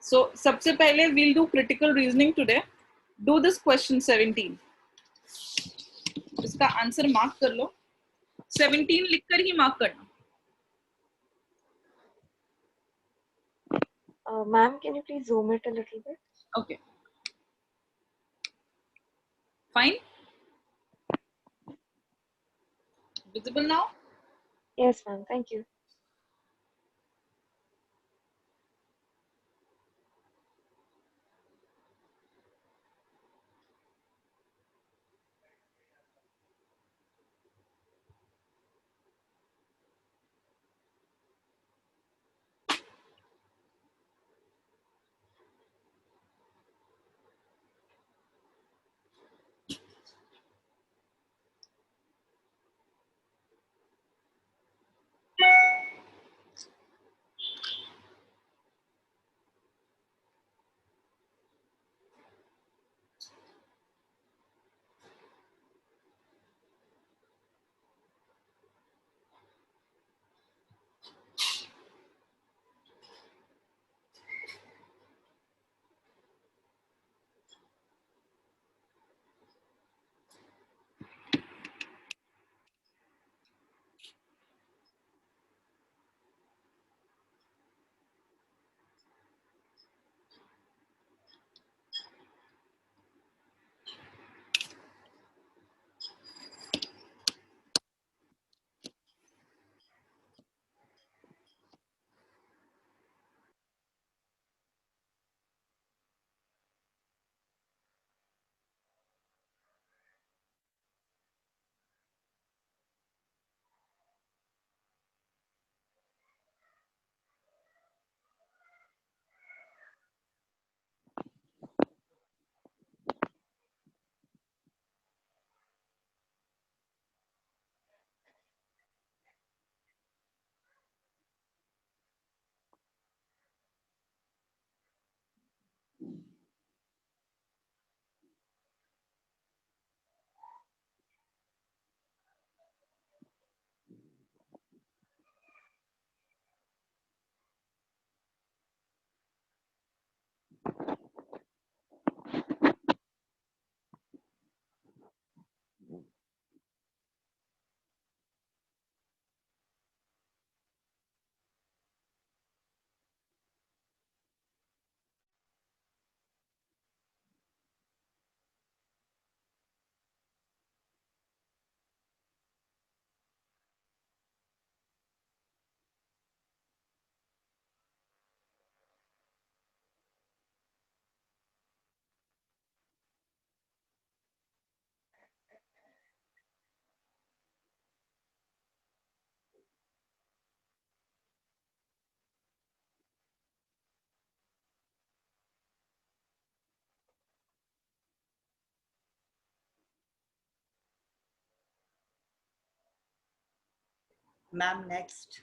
So सबसे पहले we'll do critical reasoning today. Do this question 17. इसका आंसर मार्क कर लो. 17 लिखकर ही मार्क करना. Ma'am, can you please zoom it a little bit? Okay. Fine. Visible now? Yes, ma'am. Thank you. Ma'am, next.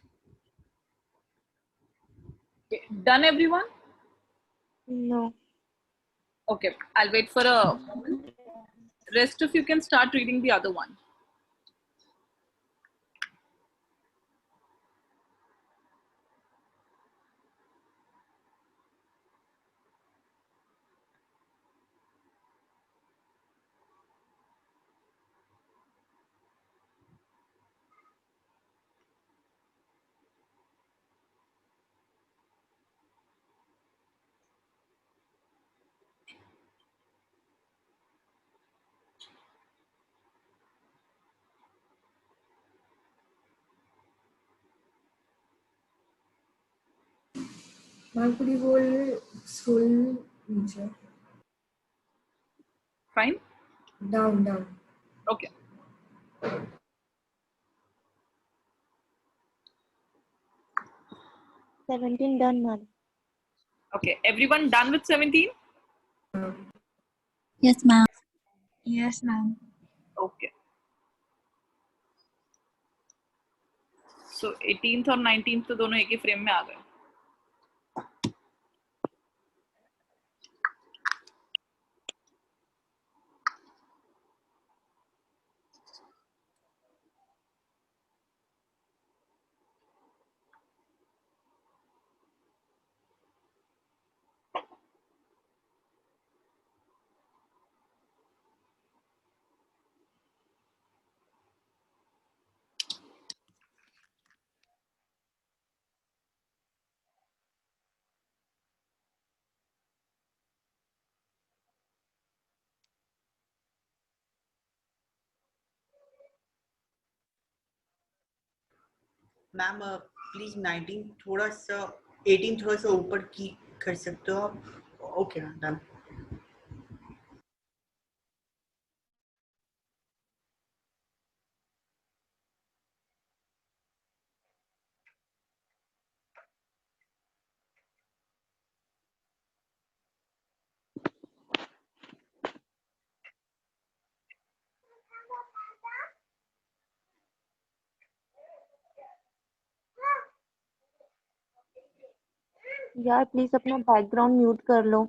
Okay. Done, everyone? No. Okay. I'll wait for a moment. Rest of you can start reading the other one. Ma'am, could you go a little scroll नीचे? Fine? Down, down. Okay. Done, ma'am. Okay. Everyone done with 17? Yes, ma'am. Yes, ma'am. Okay. So 18th और 19th तो दोनों एक ही frame में आ गए. Ma'am please 19 थोड़ा सा 18 थोड़ा सा ऊपर की कर सकते हो आप? Okay ma'am done. यार प्लीज अपना बैकग्राउंड म्यूट कर लो।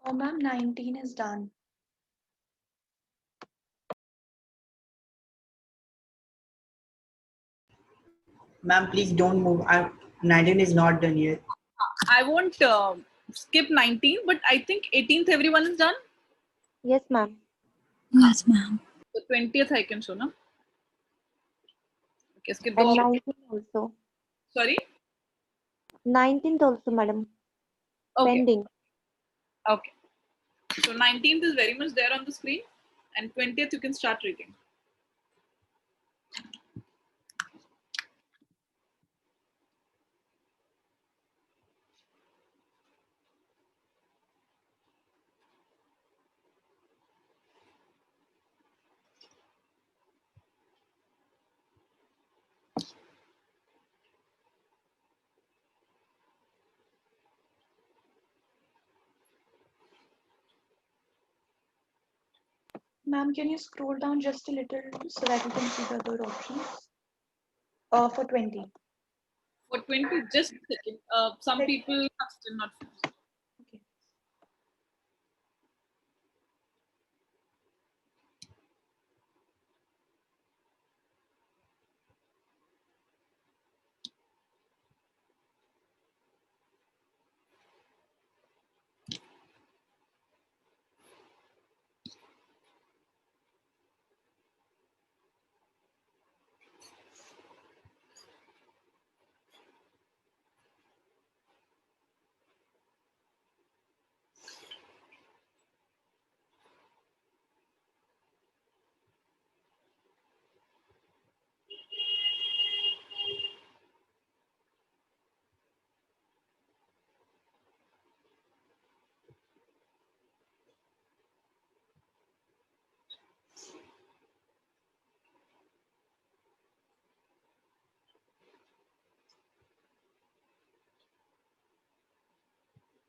Oh, ma'am, 19 is done. Ma'am please don't move. 19 is not done yet. I won't skip 19, but I think 18th everyone is done. Yes, ma'am. Yes, ma'am. The 20th I can show, no? Okay, skip And the 19th also. Sorry? 19th also, madam. Okay. Pending. Okay. So 19th is very much there on the screen, and 20th you can start reading. Ma'am, can you scroll down just a little so that you can see the other options? For 20. For 20, just a second. Some people have still not finished. Okay.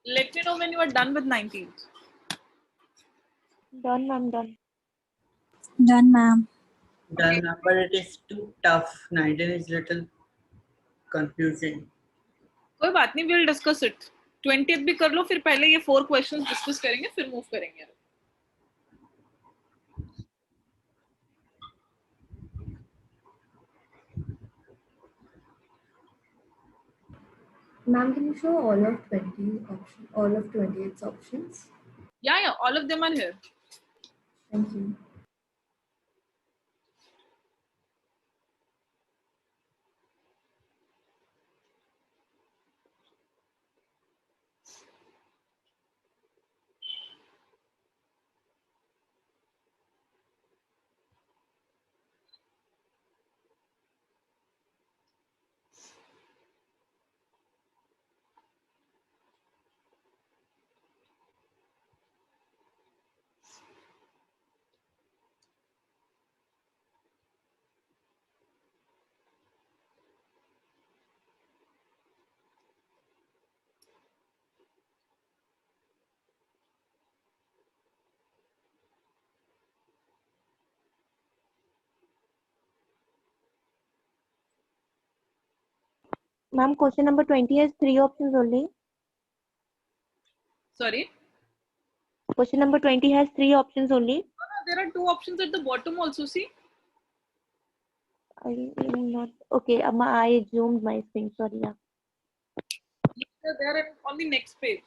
Let me know when you are done with 19th. Done, ma'am, done. Done, ma'am. Done, ma'am, but it is too tough. 19 is little confusing. कोई बात नहीं, we'll discuss it. 20th भी कर लो, फिर पहले ये 4 questions discuss करेंगे, फिर move करेंगे. Ma'am, can you show all of 28's options? Yeah, all of them are here. Thank you. Ma'am, question number 20 has 3 options only. Sorry? Question number 20 has 3 options only. No, there are 2 options at the bottom also, see? I am not. Okay, I zoomed my screen. Sorry. Yeah. They're on the next page.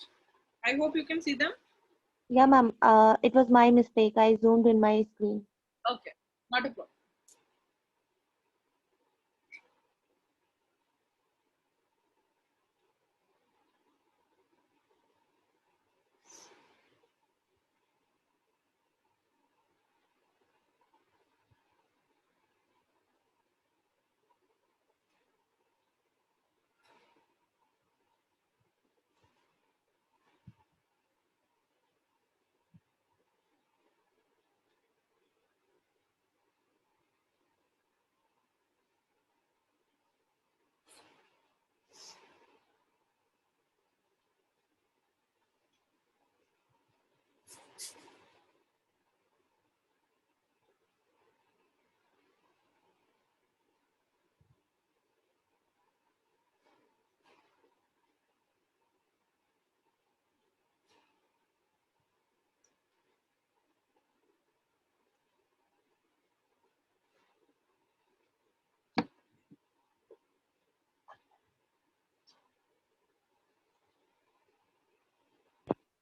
I hope you can see them. Yeah, ma'am. It was my mistake. I zoomed in my screen. Okay, not a problem.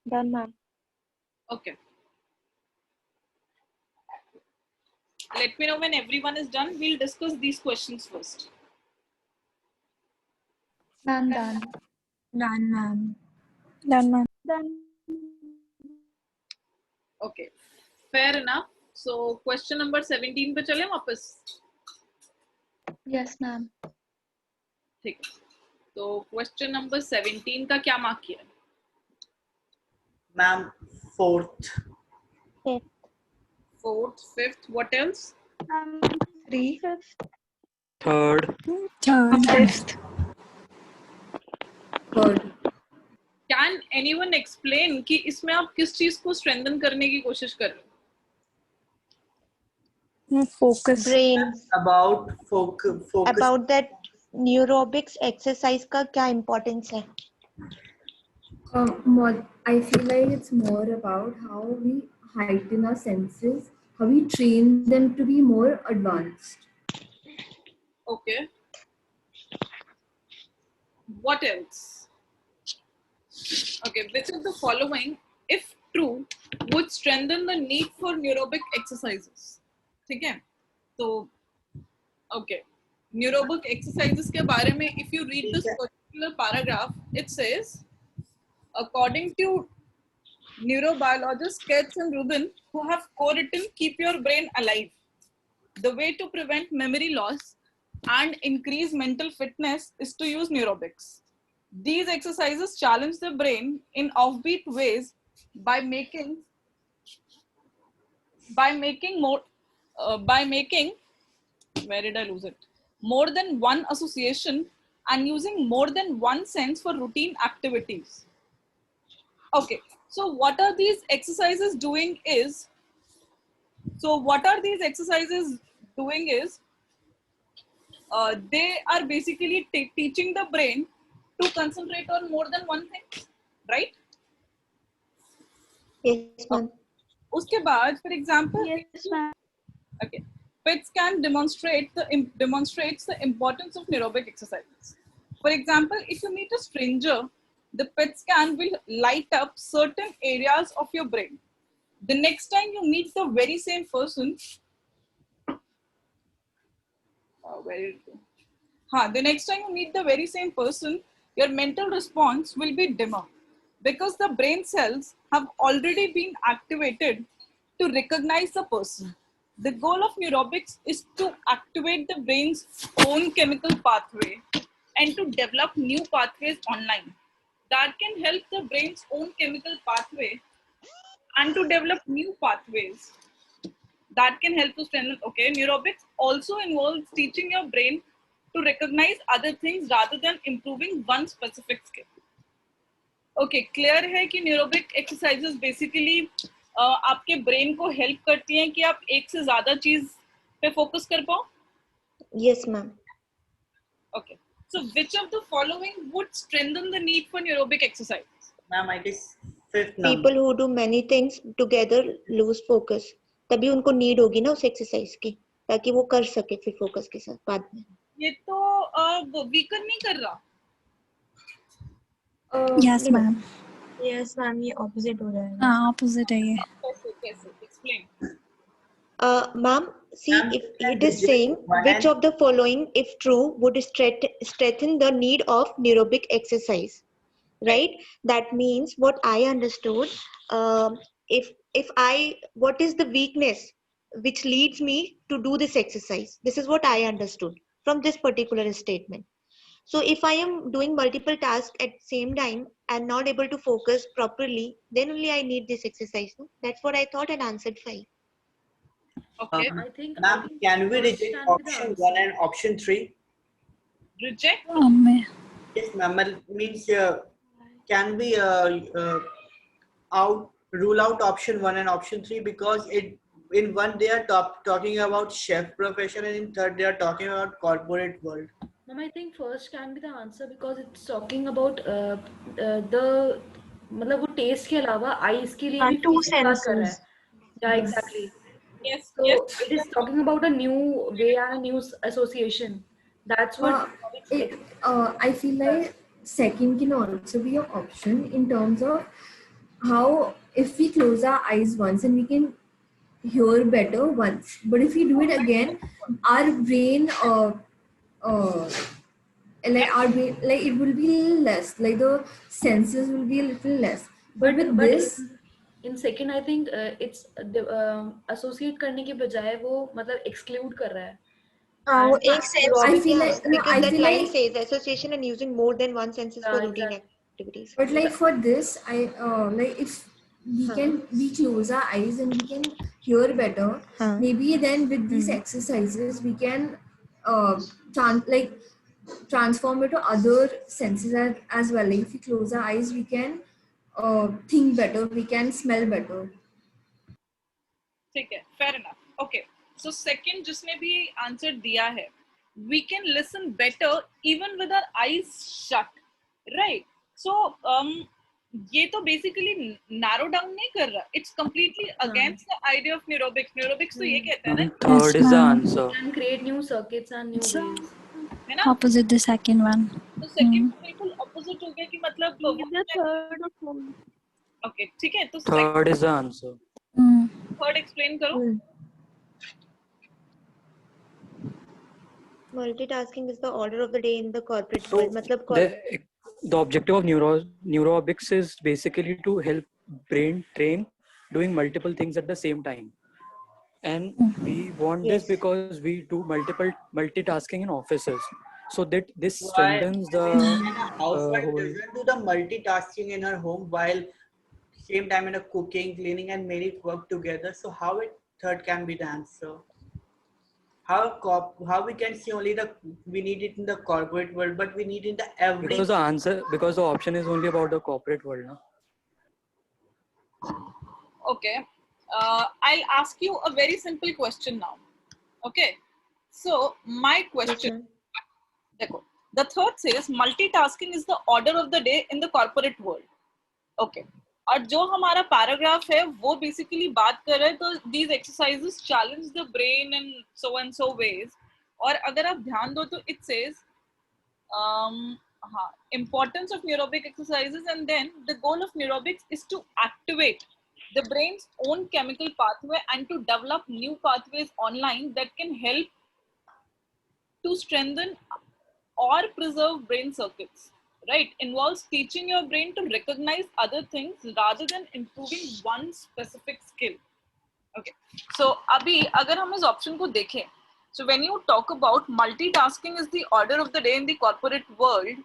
Done, ma'am. Okay. Let me know when everyone is done. We'll discuss these questions first. Ma'am, done. Done, ma'am. Done, ma'am. Done. Okay, fair enough. So question number 17 पे चलें वापस. Yes, ma'am. ठीक है. तो question number 17 का क्या mark किया? Ma'am, 4th. Fifth. 4th, 5th, what else? 3. 3rd. Third. 5th. Third. Can anyone explain कि इसमें आप किस चीज को strengthen करने की कोशिश कर रहे हो? Focus. Brain. About focus. About that neurobics exercise का क्या importance है? I feel like it's more about how we heighten our senses, how we train them to be more advanced. Okay. What else? Okay, which of the following, if true, would strengthen the need for neurobic exercises? ठीक है? तो okay, neurobic exercises के बारे में, if you read this particular paragraph, it says, according to neurobiologists Katz and Rubin, who have co-written "Keep Your Brain Alive: The Way to Prevent Memory Loss and Increase Mental Fitness" is to use neurobics. These exercises challenge the brain in offbeat ways by making where did I lose it? More than one association and using more than one sense for routine activities. Okay, so what are these exercises doing is So what are these exercises doing is they are basically teaching the brain to concentrate on more than one thing, right? Yes, ma'am. Uske baad, for example, Yes, ma'am. okay, PET scan demonstrates the importance of neurobig exercises. For example, if you meet a stranger, the PET scan will light up certain areas of your brain. The next time you meet the very same person, where did it go? The next time you meet the very same person, your mental response will be dimmer because the brain cells have already been activated to recognize the person. The goal of neurobics is to activate the brain's own chemical pathway and to develop new pathways online that can help the brain's own chemical pathway and to develop new pathways that can help to strengthen. Okay, neurobics also involves teaching your brain to recognize other things rather than improving one specific skill. Okay, clear है कि neurobic exercises basically आपके brain को help करती हैं कि आप एक से ज्यादा चीज पे फोकस कर पाओ. Yes, ma'am. Okay, so which of the following would strengthen the need for neurobic exercise? Ma'am, I guess fifth number. People who do many things together lose focus. तभी उनको नीड होगी ना उस एक्सरसाइज की ताकि वो कर सके फिर फोकस के साथ बाद में. ये तो वीकर नहीं कर रहा. Yes, ma'am. Yes, ma'am. ये opposite हो रहा है. हाँ, opposite है ये. कैसे explain. Ma'am, see, Ma'am, if can it is reject saying one which and- of the following, if true, would strengthen the need of neurobic exercise, right? That means what I understood. What is the weakness which leads me to do this exercise? This is what I understood from this particular statement. So if I am doing multiple tasks at same time and not able to focus properly, then only I need this exercise. No? That's what I thought and answered 5. Okay, I think Ma'am, can we first reject can be the option answer. 1 and option 3? reject. मैं Yes, ma'am. Means can we rule out option 1 and option 3 because in one they are talking about chef profession and in third they are talking about corporate world. Ma'am, I think first can be the answer because it's talking about the मतलब वो test के अलावा eyes के लिए हाँ, भी two feel की बात कर रहा है. senses. Yeah, exactly. Yes, So yes. it is talking about a new way and a new association. That's what I feel like second can also be an option in terms of how if we close our eyes once and we can hear better once, but if we do it again, our brain like it will be a little less, like the senses will be a little less. But with this, in second I think it's associate करने के बजाय वो मतलब exclude कर रहा है. हाँ, वो And एक sense. I feel like no, because I that feel line like, says association and using more than one senses for Yeah, routine exactly. activities. but like for this, I like if we Huh. can we close our eyes and we can hear better. Huh. Maybe then with these exercises we can transform it to other senses as well. Like if we close our eyes, we can think better, we can smell better. ठीक है, fair enough. Okay, so second जिसने भी answer दिया है, we can listen better even with our eyes shut, right? So ये तो basically narrow down नहीं कर रहा. It's completely against the idea of neurobics. Neurobics तो ये कहता है ना, Third is the ma'am. answer. can create new circuits and new So, ways. है ना? opposite the second one. तो second बिल्कुल opposite हो गया कि मतलब The third or fourth. okay, ठीक है, तो Third is the answer. third explain करो. Multitasking is the order of the day in the corporate So world. मतलब the objective of neurobics is basically to help brain train doing multiple things at the same time. And we want this Yes. because we do multitasking in offices. So that this Why? strengthens the A housewife whole. doesn't do the multitasking in her home while same time in a cooking, cleaning, and many work together. So how it third can be the answer? How we can see only we need it in the corporate world, but we need in the every. Because the option is only about the corporate world, no? Okay. I'll ask you a very simple question now. Okay. So my Yes, question, ma'am. देखो, the third says multitasking is the order of the day in the corporate world. Okay. और जो हमारा paragraph है वो basically बात कर रहे हैं तो these exercises challenge the brain in so and so ways. और अगर आप ध्यान दो तो it says importance of neurobic exercises, and then the goal of neurobics is to activate the brain's own chemical pathway and to develop new pathways online that can help to strengthen or preserve brain circuits, right? Involves teaching your brain to recognize other things rather than improving one specific skill. Okay, so abhi agar hum is option ko dekhen, so when you talk about multitasking is the order of the day in the corporate world,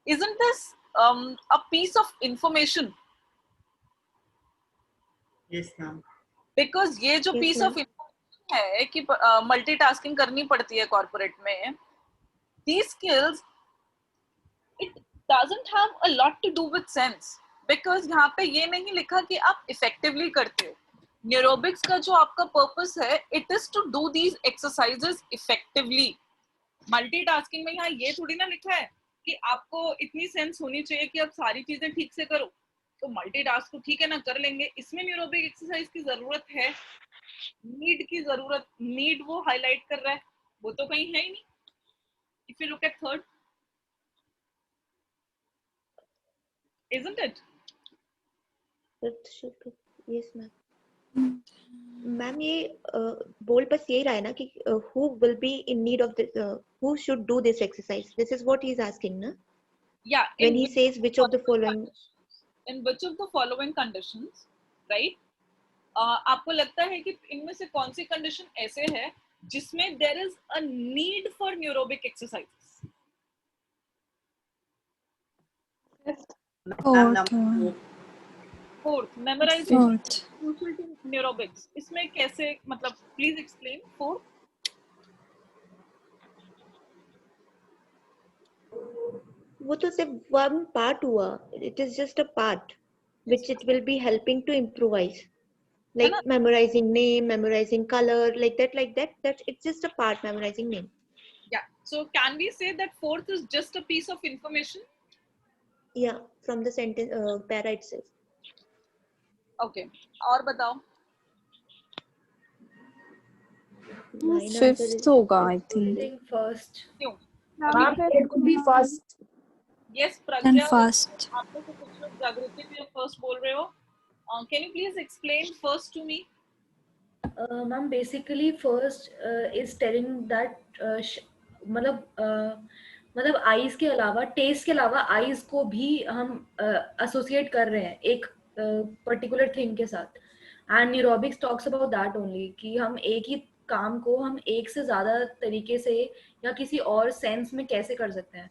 isn't this a piece of information? Yes, ma'am. Because ये जो Yes, piece of ma'am. information है कि multitasking करनी पड़ती है corporate में, these skills, it doesn't have a lot to do with sense, because यहाँ पे ये नहीं लिखा कि आप effectively करते हो. Neurobics का जो आपका purpose है, it is to do these exercises effectively. Multitasking में यहाँ ये थोड़ी ना लिखा है कि आपको इतनी सेंस होनी चाहिए कि आप सारी चीजें ठीक से करो. तो मल्टीटास्क तो ठीक है ना, कर लेंगे. इसमें न्यूरोबिक एक्सरसाइज की जरूरत है, नीड की जरूरत, नीड वो हाईलाइट कर रहा है, वो तो कहीं है ही नहीं. If you look at third, isn't it? That should be. Yes, ma'am. Ma'am ये बोल बस यही रहा है ना कि who will be in need of this, who should do this exercise, this is what he is asking na, Yeah, when he says which of the following. in which of the following conditions, right? आपको लगता है कि इनमें से कौन सी condition ऐसे है जिसमें there is a need for neurobic exercises? Ma'am, number Fourth. 4. Fourth, memorization Fourth. crucial to neurobics. इसमें कैसे, मतलब please explain. Fourth, वो तो सिर्फ one part हुआ, it is just a part which it will be helping to improvise, like ना? memorizing name, memorizing color, like that it's just a part, memorizing name. Yeah. So can we say that fourth is just a piece of information? Yeah, from the sentence para itself. Okay. और बताओ. Mine answer Fifth is होगा I I think. think first. क्यों? It could be first. Yes, And Pragya. first. आप लोग को कुछ लोग जागृति भी first बोल रहे हो. Can you please explain first to me? Ma'am, basically first is telling that मतलब आईज के अलावा, टेस्ट के अलावा आईज को भी हम एसोसिएट कर रहे हैं एक पर्टिकुलर थिंग के साथ. And neurobics talks about that only कि हम एक ही काम को हम एक से ज्यादा तरीके से या किसी और सेंस में कैसे कर सकते हैं.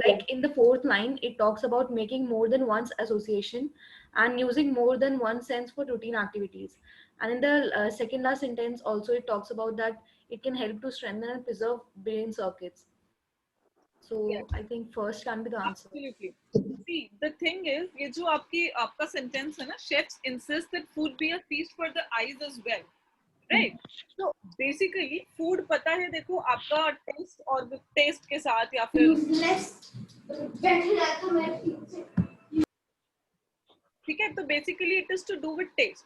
Like in the fourth line, it talks about making more than one's association and using more than one sense for routine activities. And in the second last sentence also it talks about that it can help to strengthen and preserve brain circuits. So Yes. I think first can be the answer. Absolutely. See, the thing is, ये जो आपका sentence है ना, chefs insist that food be a feast for the eyes as well, right? So basically, food पता है, देखो आपका taste और taste के साथ या फिर ठीक है, तो basically it is to do with taste.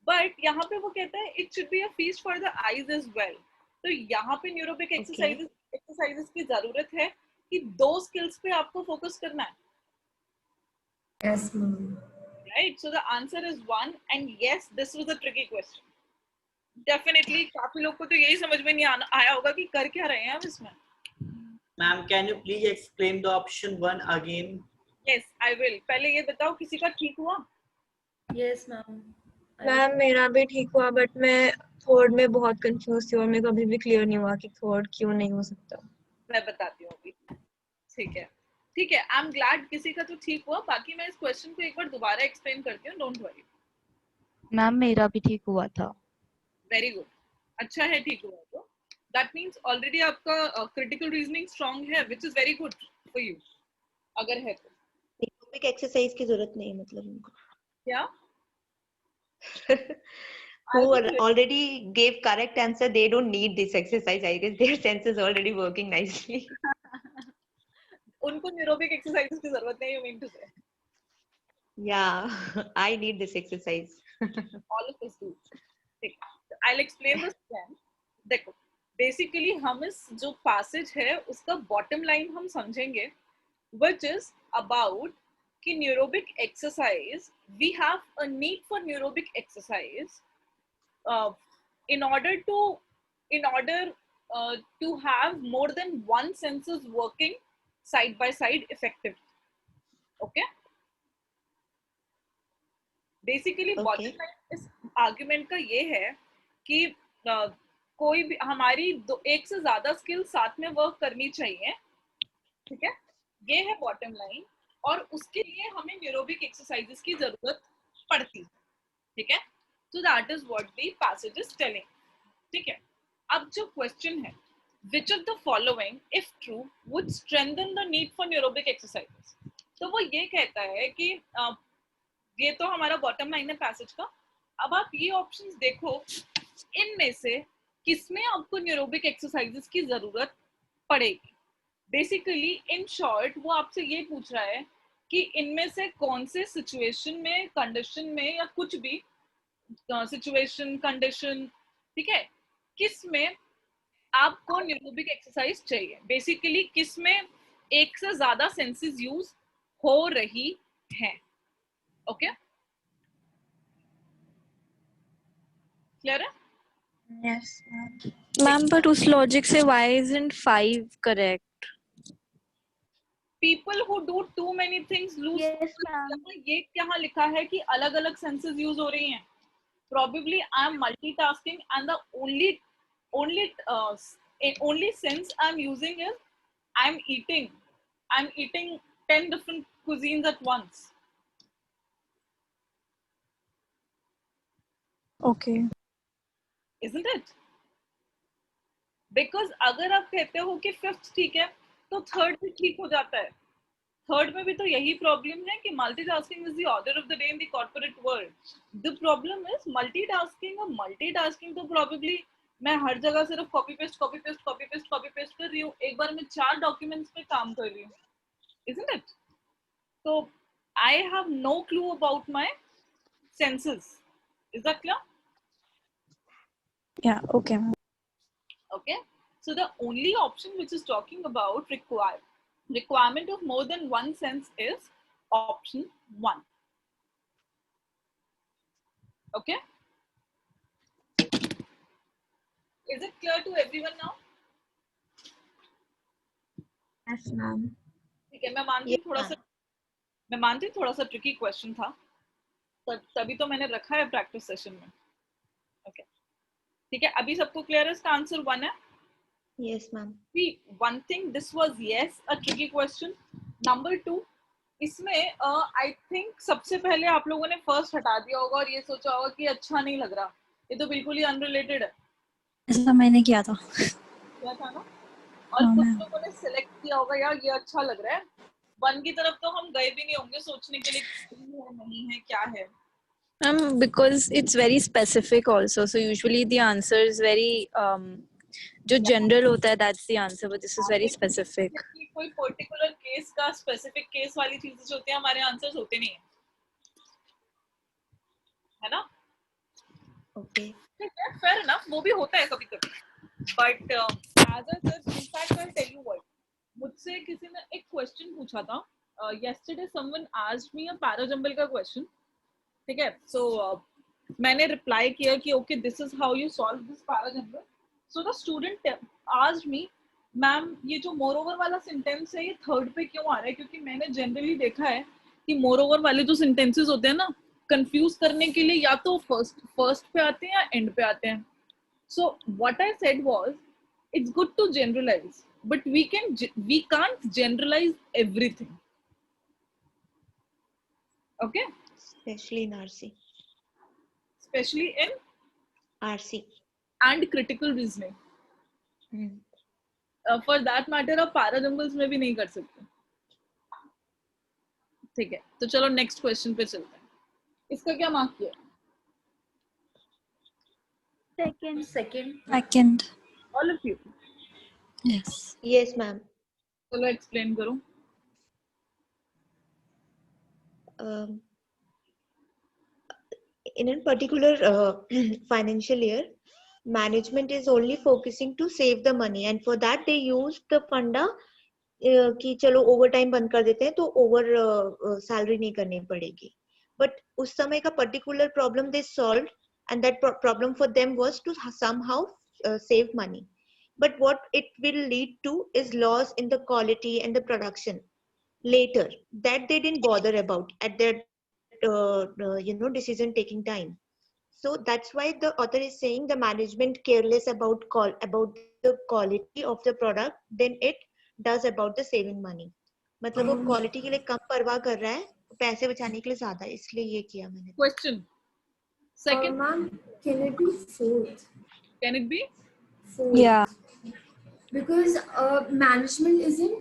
But यहाँ पे वो कहता है it should be a feast for the eyes as well. तो यहाँ पे neurobic exercises की जरूरत है कि दो skills पे आपको focus करना है. Yes, ma'am. Right? So the answer is 1, and yes, this was a tricky question. Definitely, काफी लोग को तो यही समझ में नहीं आया होगा कि कर क्या रहे हैं हम इसमें. Ma'am, can you please explain the option 1 again? Yes, I will. पहले ये बताओ किसी का ठीक हुआ? Yes, ma'am. मैम मेरा भी ठीक हुआ, बट मैं थर्ड में बहुत कंफ्यूज थी और मेरे को अभी भी क्लियर नहीं हुआ कि थर्ड क्यों नहीं हो सकता. मैं बताती हूँ अभी. ठीक है, ठीक है. आई एम ग्लैड किसी का तो ठीक हुआ. बाकी मैं इस क्वेश्चन को एक बार दोबारा एक्सप्लेन करती हूँ. Don't worry. मैम मेरा भी ठीक हुआ था. Very good. अच्छा है ठीक हुआ तो. दैट मीन्स ऑलरेडी आपका क्रिटिकल रीजनिंग स्ट्रांग है, which is very good for you. अगर है तो न्यूरोबिक एक्सरसाइज की जरूरत नहीं है मतलब उनको. क्या? Who already gave correct answer, they don't need this exercise. I guess their sense is already working nicely. उनको न्यूरोबिक एक्सरसाइज की जरूरत नहीं, you mean to say? Yeah, I need this exercise. All of us do. ठीक, I'll explain this again. देखो, basically हम इस जो passage है उसका bottom line हम समझेंगे, which is about कि neurobic exercise, we have a need for neurobic exercise in order to have more than one senses working side by side effectively. Okay? Basically, bottom line इस argument का ये है कि कोई भी हमारी एक से ज्यादा स्किल साथ में वर्क करनी चाहिए, ठीक है, ये है बॉटम लाइन, और उसके लिए हमें न्यूरोबिक एक्सरसाइजेस की जरूरत पड़ती, ठीक है. So that is what the passage is telling, ठीक है. अब जो क्वेश्चन है, which of the following if true would strengthen the need for neurobic exercises, तो वो ये कहता है कि ये तो हमारा बॉटम लाइन है पैसेज का. अब आप ये ऑप्शंस देखो, इनमें से किसमें आपको न्यूरोबिक एक्सरसाइजेस की जरूरत पड़ेगी. बेसिकली इन शॉर्ट वो आपसे ये पूछ रहा है कि इनमें से कौन से सिचुएशन में, कंडीशन में, या कुछ भी सिचुएशन, कंडीशन, ठीक है, किस में आपको न्यूरोबिक एक्सरसाइज चाहिए. बेसिकली किस में एक से ज्यादा सेंसेस यूज हो रही हैं. ओके, क्लियर है? Yes, ma'am. Ma'am, but उस logic से why isn't 5 correct? People who do too many things lose. Yes, ma'am. ये क्या लिखा है कि अलग अलग सेंसेस यूज हो रही हैं. Probably I am multitasking and the only sense I'm using is I'm eating 10 different cuisines at once. Okay. Isn't it? Because अगर आप कहते हो कि फिफ्थ ठीक है, तो थर्ड भी ठीक हो जाता है. थर्ड में भी तो यही प्रॉब्लम है कि multitasking is the order of the day in the corporate world. The problem is multitasking तो प्रोबेबली मैं हर जगह सिर्फ कॉपी पेस्ट कर रही हूँ, एक बार मैं 4 डॉक्यूमेंट्स पे काम कर रही हूँ. Isn't it? So I have no clue about my senses. Is that clear? Yeah, okay, ma'am. Okay, so the only option which is talking about requirement of more than one sense is option 1. Okay, is it clear to everyone now? Yes, ma'am. ठीक है, मैं मानती हूँ थोड़ा सा tricky question था, तभी तो मैंने रखा है प्रैक्टिस सेशन में. ओके, ठीक है, अभी सबको क्लियर है इसका आंसर 1 है. Yes, ma'am. See, one thing, this was yes a tricky question. Number 2, इसमें I think सबसे पहले आप लोगों ने फर्स्ट हटा दिया होगा और ये सोचा होगा कि अच्छा नहीं लग रहा, ये तो बिल्कुल ही अनरिलेटेड है. ऐसा मैंने किया था. क्या था ना, और कुछ लोगों ने सिलेक्ट किया होगा यार ये अच्छा लग रहा है. 1 की तरफ तो हम गए भी नहीं होंगे सोचने के लिए नहीं है क्या है. Because it's very specific also, so usually the answer is very जो general होता है, that's the answer, but this is very specific. कोई पर्टिकुलर केस का स्पेसिफिक केस वाली चीजें जो होती हैं हमारे आंसर्स होते नहीं है ना. ओके, फेयर इनफ, वो भी होता है कभी कभी, बट एज अ जज in fact I tell you what, मुझसे किसी ने एक क्वेश्चन पूछा था yesterday. Someone asked me a parajumble का क्वेश्चन, ठीक है. सो मैंने रिप्लाई किया कि okay this is how you solve this parajumble. So the student asked me, ma'am ये जो मोर ओवर वाला सेंटेंस है ये थर्ड पे क्यों आ रहा है, क्योंकि मैंने जनरली देखा है कि मोर ओवर वाले जो सेंटेंसेस होते हैं ना, कंफ्यूज करने के लिए या तो फर्स्ट पे आते हैं या एंड पे आते हैं. So what I said was, it's good to generalize, but we can't generalize everything. Okay, Especially in RC. especially in RC. and critical reasoning. For that matter आप पैराजंबल्स में भी नहीं कर सकते. ठीक है, तो चलो नेक्स्ट क्वेश्चन पे चलते हैं. इसका क्या मार्क किया? Second. Second. All of you. Yes. Yes, ma'am. चलो explain करो. Um, in a particular financial year, management is only focusing to save the money, and for that they use the funda कि चलो over time बंद कर देते हैं तो over salary नहीं करनी पड़ेगी, बट उस समय का particular problem they solve and that problem for them was to somehow save money, but what it will lead to is loss in the quality and the production later that they didn't bother about at their decision taking time. So that's why the author is saying the management careless about the quality of the product than it does about the saving money. मतलब वो quality के लिए कम परवाह कर रहा है, पैसे बचाने के लिए ज्यादा, इसलिए ये किया मैंने. Question. Second. Ma'am, can it be fourth? Can it be? Fourth. Yeah. Because management isn't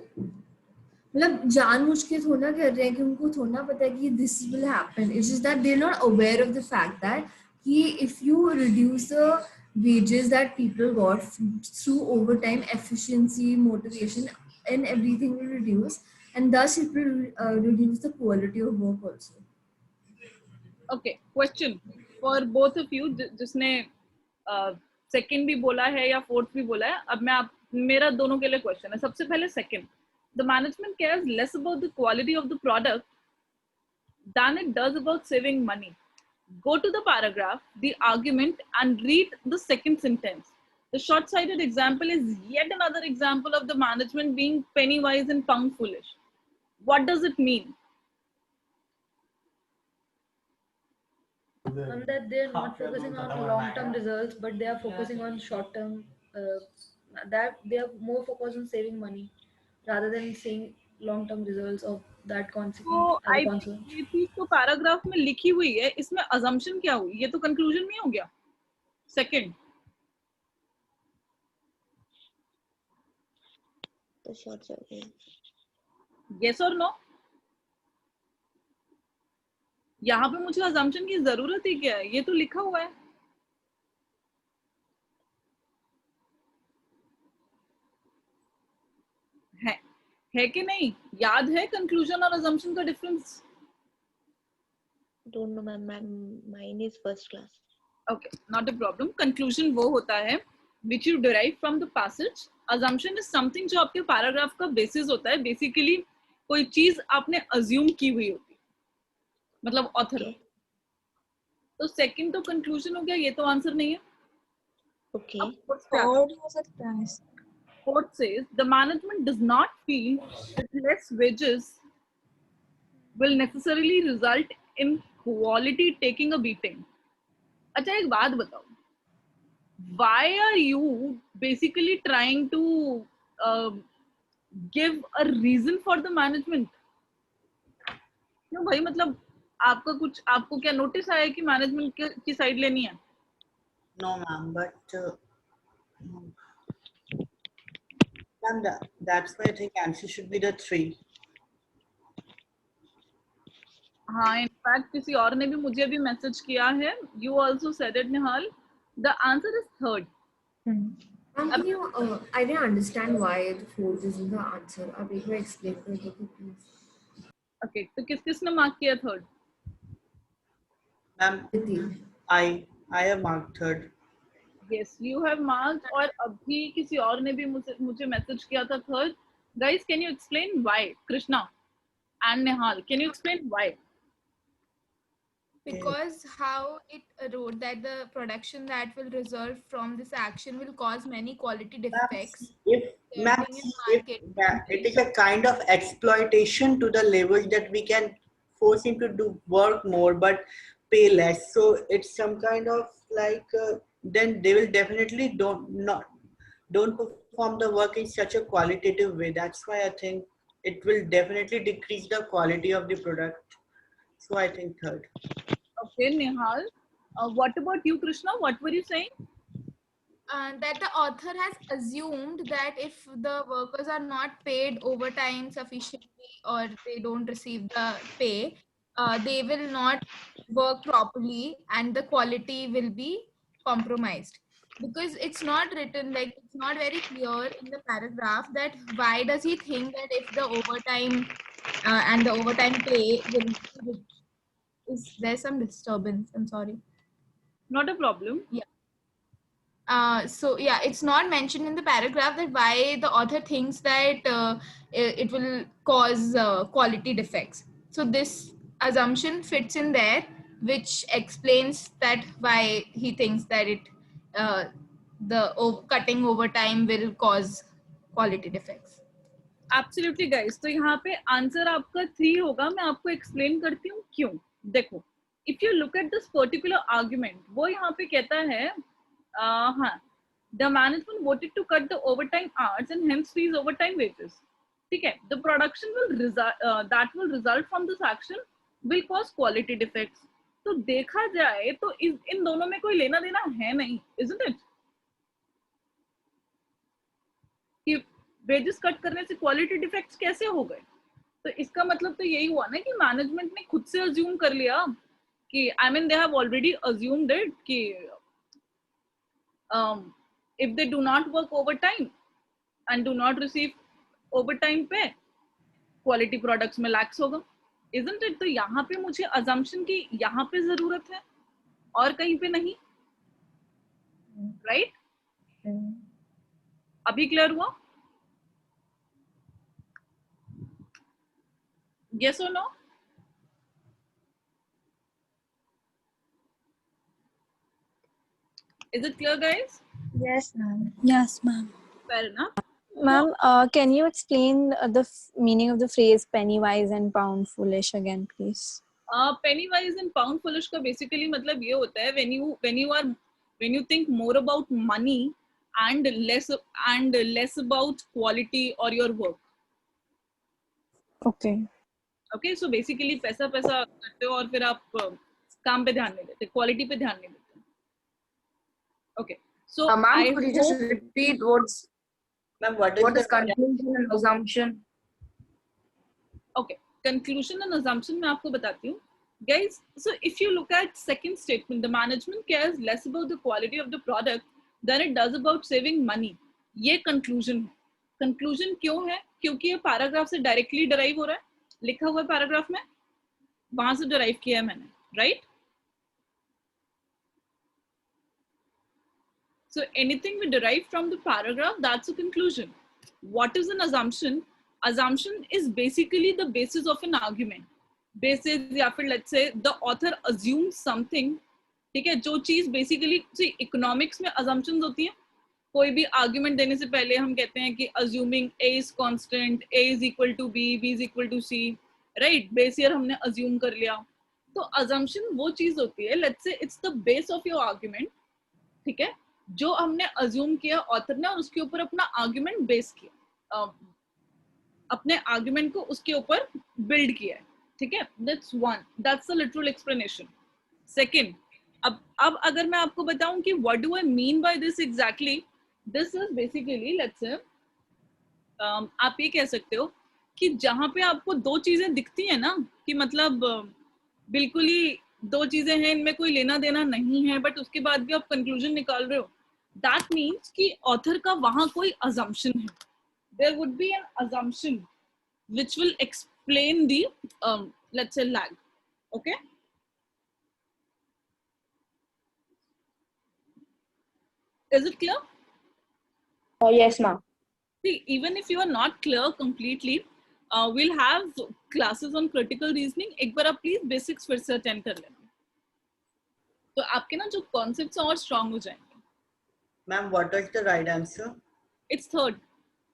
मतलब जानबूझ के थोड़ा कर रहे हैं कि उनको थोड़ा पता है कि this will happen. It's just that they're not aware of the fact that कि if you reduce the wages that people got through overtime, efficiency, motivation, and everything will reduce, and thus it will reduce the quality of work also. Okay. Question for both of you. जिसने second भी बोला है या fourth भी बोला है. अब मेरा दोनों के लिए question है. सबसे पहले second. The management cares less about the quality of the product than it does about saving money. Go to the paragraph, the argument, and read the second sentence. The short-sighted example is yet another example of the management being penny wise and pound foolish. What does it mean? And that they're not focusing on long-term results, but they are focusing on short-term. That they are more focused on saving money rather than seeing long-term results of that consequence. तो आई think ये चीज तो paragraph में लिखी हुई है, इसमें assumption क्या हुई? ये तो कंक्लूजन नहीं हो गया. सेकंड. तो शॉर्ट चल रही है. Yes or no? यहाँ पे मुझे assumption की जरूरत ही क्या है? ये तो लिखा हुआ है. है कि नहीं? याद है कंक्लूजन और assumption का difference? Don't know, ma'am. Mine is first class. Okay, not a problem. Conclusion वो होता है which you derive from the passage. Assumption is something जो आपके पैराग्राफ का बेसिस होता है. बेसिकली कोई चीज आपने assume की हुई होती है, मतलब ऑथर. तो सेकंड तो कंक्लूजन हो गया, ये तो आंसर नहीं है. Okay. Third हो सकता है. Fourth says the management does not feel that less wages will necessarily result in quality taking a beating. अच्छा एक बात बताओ, why are you basically trying to give a reason for the management? क्यों भाई, मतलब आपको क्या नोटिस आया कि मैनेजमेंट की साइड लेनी है? No, ma'am, but ma'am, that's why I think answer should be the 3. हाँ, इनफैक्ट किसी और ने भी मुझे भी मैसेज किया है. You also said it, Nihal. The answer is third. Can you, I didn't understand why the fourth isn't the answer. आप एक बार explain कर दो please. Okay, तो किसने मार्क किया third? Ma'am, I have marked third. Yes, you have marked. और अभी किसी और ने भी मुझे मैसेज किया था third. Guys, can you explain why? Krishna and Nihal, can you explain why? Because how it wrote that the production that will result from this action will cause many quality defects. It is a kind of exploitation to the level that we can force him to do work more but pay less. So it's some kind of like then they will definitely don't perform the work in such a qualitative way. That's why I think it will definitely decrease the quality of the product. So I think third. Okay, Nihal. What about you, Krishna? What were you saying? That the author has assumed that if the workers are not paid overtime sufficiently or they don't receive the pay, they will not work properly and the quality will be compromised. because it's not written, like it's not very clear in the paragraph that why does he think that if the overtime and the overtime pay will, is there some disturbance? I'm sorry. Not a problem. Yeah. So yeah, it's not mentioned in the paragraph that why the author thinks that it will cause quality defects. So this assumption fits in there, which explains that why he thinks that uh, cutting over time will cause quality defects. Absolutely guys, तो यहाँ पे answer आपका 3 होगा. मैं आपको explain करती हूँ क्यों. देखो, if you look at this particular argument, वो यहाँ पे कहता है हाँ, the management voted to cut the overtime hours and hence freeze overtime wages. ठीक है, the production will that will result from this action will cause quality defects. तो देखा जाए तो इन दोनों में कोई लेना देना है नहीं, isn't it? कि वेजेस कट करने से क्वालिटी डिफेक्ट्स कैसे हो गए? तो इसका मतलब तो यही हुआ ना कि मैनेजमेंट ने खुद से अज्यूम कर लिया कि I mean they have already assumed it कि if they do not work overtime and do not receive overtime pay, quality products में lacks होगा, isn't it? तो यहाँ पे मुझे assumption की यहाँ पे जरूरत है और कहीं पे नहीं, right? अभी क्लियर हुआ? Yes or no? Is it clear, guys? Yes, ma'am. Yes, ma'am. Fair enough. Ma'am, can you explain the meaning of the phrase penny wise and pound foolish again, please? Penny wise and pound foolish का basically मतलब ये होता है when you think more about money and less about quality or your work. Okay. Okay, so basically पैसा करते हो और फिर आप काम पे ध्यान नहीं देते, क्वालिटी पे ध्यान नहीं देते. Okay, so ma'am, could you just repeat what is conclusion and assumption? Okay, conclusion and assumption मैं आपको बताती हूँ. Guys, so if you look at second statement, the management cares less about the quality of the product than it does about saving money. ये conclusion है. Conclusion क्यों है? क्योंकि ये पैराग्राफ से डायरेक्टली डराइव हो रहा है, लिखा हुआ है पैराग्राफ में, वहां से डराइव किया है मैंने, right? So anything we derive from the paragraph, that's a conclusion. What is an assumption? Assumption is basically the basis of an argument. Basis या फिर let's say the author assumes something. ठीक है, जो चीज basically see economics में assumptions होती हैं. कोई भी argument देने से पहले हम कहते हैं कि assuming A is constant, A is equal to B, B is equal to C, right? Base year हमने assume कर लिया. तो assumption वो चीज होती है, let's say it's the base of your argument. ठीक है, जो हमने अज्यूम किया ऑथर ने और उसके ऊपर अपना आर्गुमेंट बेस किया, अपने आर्गुमेंट को उसके ऊपर बिल्ड किया है. ठीक है, that's one, that's the literal explanation. Second, अब अगर मैं आपको बताऊं कि what do I mean by this exactly, this is basically let's say आप ये कह सकते हो कि जहां पे आपको दो चीजें दिखती है ना कि मतलब बिल्कुल ही दो चीजें हैं, इनमें कोई लेना देना नहीं है, बट उसके बाद भी आप कंक्लूजन निकाल रहे हो, दैट मीन्स कि ऑथर का वहां कोई assumption है. There would be an assumption which will explain the let's say lag. Okay, is it clear? Yes, ma'am. See, even if you are not clear completely, we'll have classes on critical reasoning. एक बार आप please basics फिर से attend कर लेना, तो आपके ना जो कॉन्सेप्ट्स और स्ट्रांग हो जाएंगे. Ma'am, what is the right answer? It's third.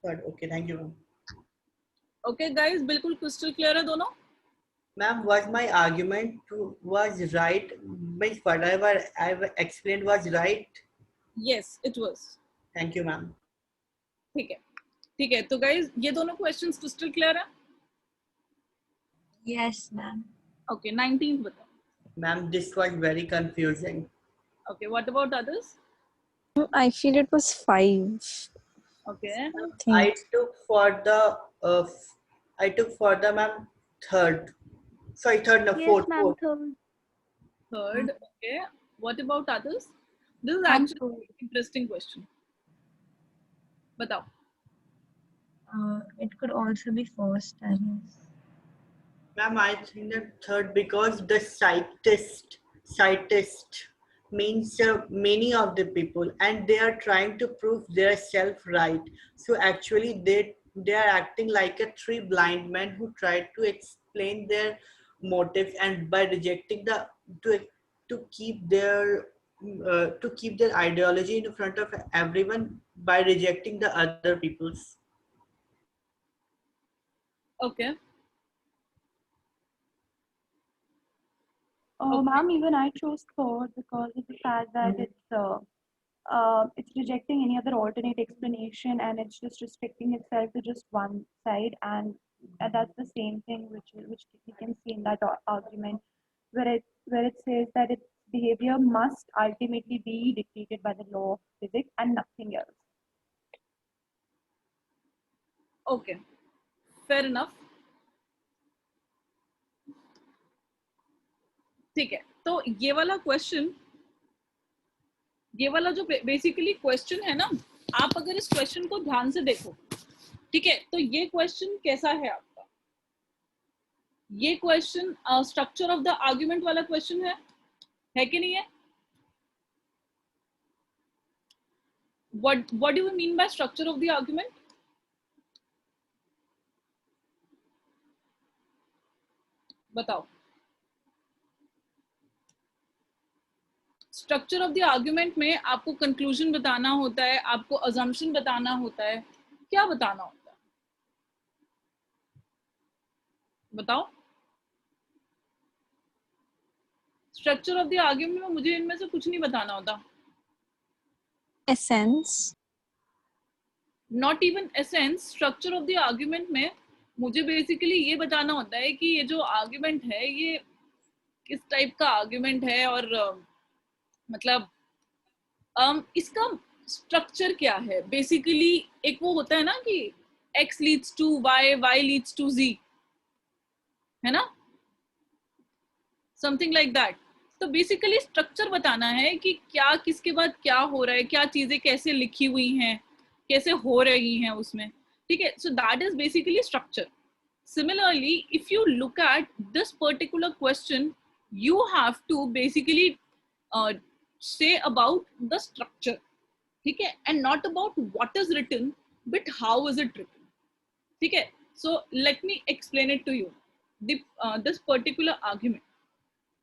Third. Okay, thank you, ma'am. Okay, guys, बिल्कुल crystal clear है दोनों? Ma'am, was my argument was right? Means whatever I've explained was right? Yes, it was. Thank you, ma'am. ठीक है, ठीक है. तो guys, ये दोनों questions crystal clear है? Yes, ma'am. Okay, 19th बताओ. Ma'am, this was very confusing. Okay, what about others? I feel it was 5. Okay. I took for the ma'am third. Sorry, third, no, Yes, fourth. ma'am, Fourth. third. Third. Okay. What about others? This is actually an interesting question. बताओ. It could also be first, I guess. Ma'am, I think that third, because the scientist means many of the people, and they are trying to prove their self right. So actually, they are acting like a three blind men who try to explain their motives, and by rejecting to to keep their to keep their ideology in front of everyone by rejecting the other people's. Okay. Ma'am, even I chose third because of the fact that it's rejecting any other alternate explanation and it's just restricting itself to just one side, and that's the same thing which we can see in that argument where it says that its behavior must ultimately be dictated by the law of physics and nothing else. Okay. Fair enough. ठीक है. तो ये वाला question, ये वाला जो basically question है ना, आप अगर इस क्वेश्चन को ध्यान से देखो, ठीक है, तो ये क्वेश्चन कैसा है आपका? ये question structure of the argument वाला क्वेश्चन है कि नहीं है? What do you mean by structure of the argument? बताओ. स्ट्रक्चर ऑफ द आर्गुमेंट में आपको कंक्लूजन बताना होता है, आपको अजम्पशन बताना होता है, क्या बताना होता है? बताओ. स्ट्रक्चर ऑफ द आर्गुमेंट में मुझे इनमें से कुछ नहीं बताना होता. Essence. Not even essence. Structure of the argument में मुझे बेसिकली ये बताना होता है कि ये जो आर्गुमेंट है ये किस टाइप का आर्गुमेंट है, और मतलब इसका स्ट्रक्चर क्या है. बेसिकली एक वो होता है ना कि x leads to y, y leads to z, है ना, समथिंग लाइक दैट. तो बेसिकली स्ट्रक्चर बताना है कि क्या किसके बाद क्या हो रहा है, क्या चीजें कैसे लिखी हुई हैं, कैसे हो रही हैं उसमें. ठीक है. So that is basically structure. Similarly, if you look at this particular question, you have to basically say about the structure, ठीक है, and not about what is written, but how is it written. ठीक है. So let me explain it to you. This particular argument,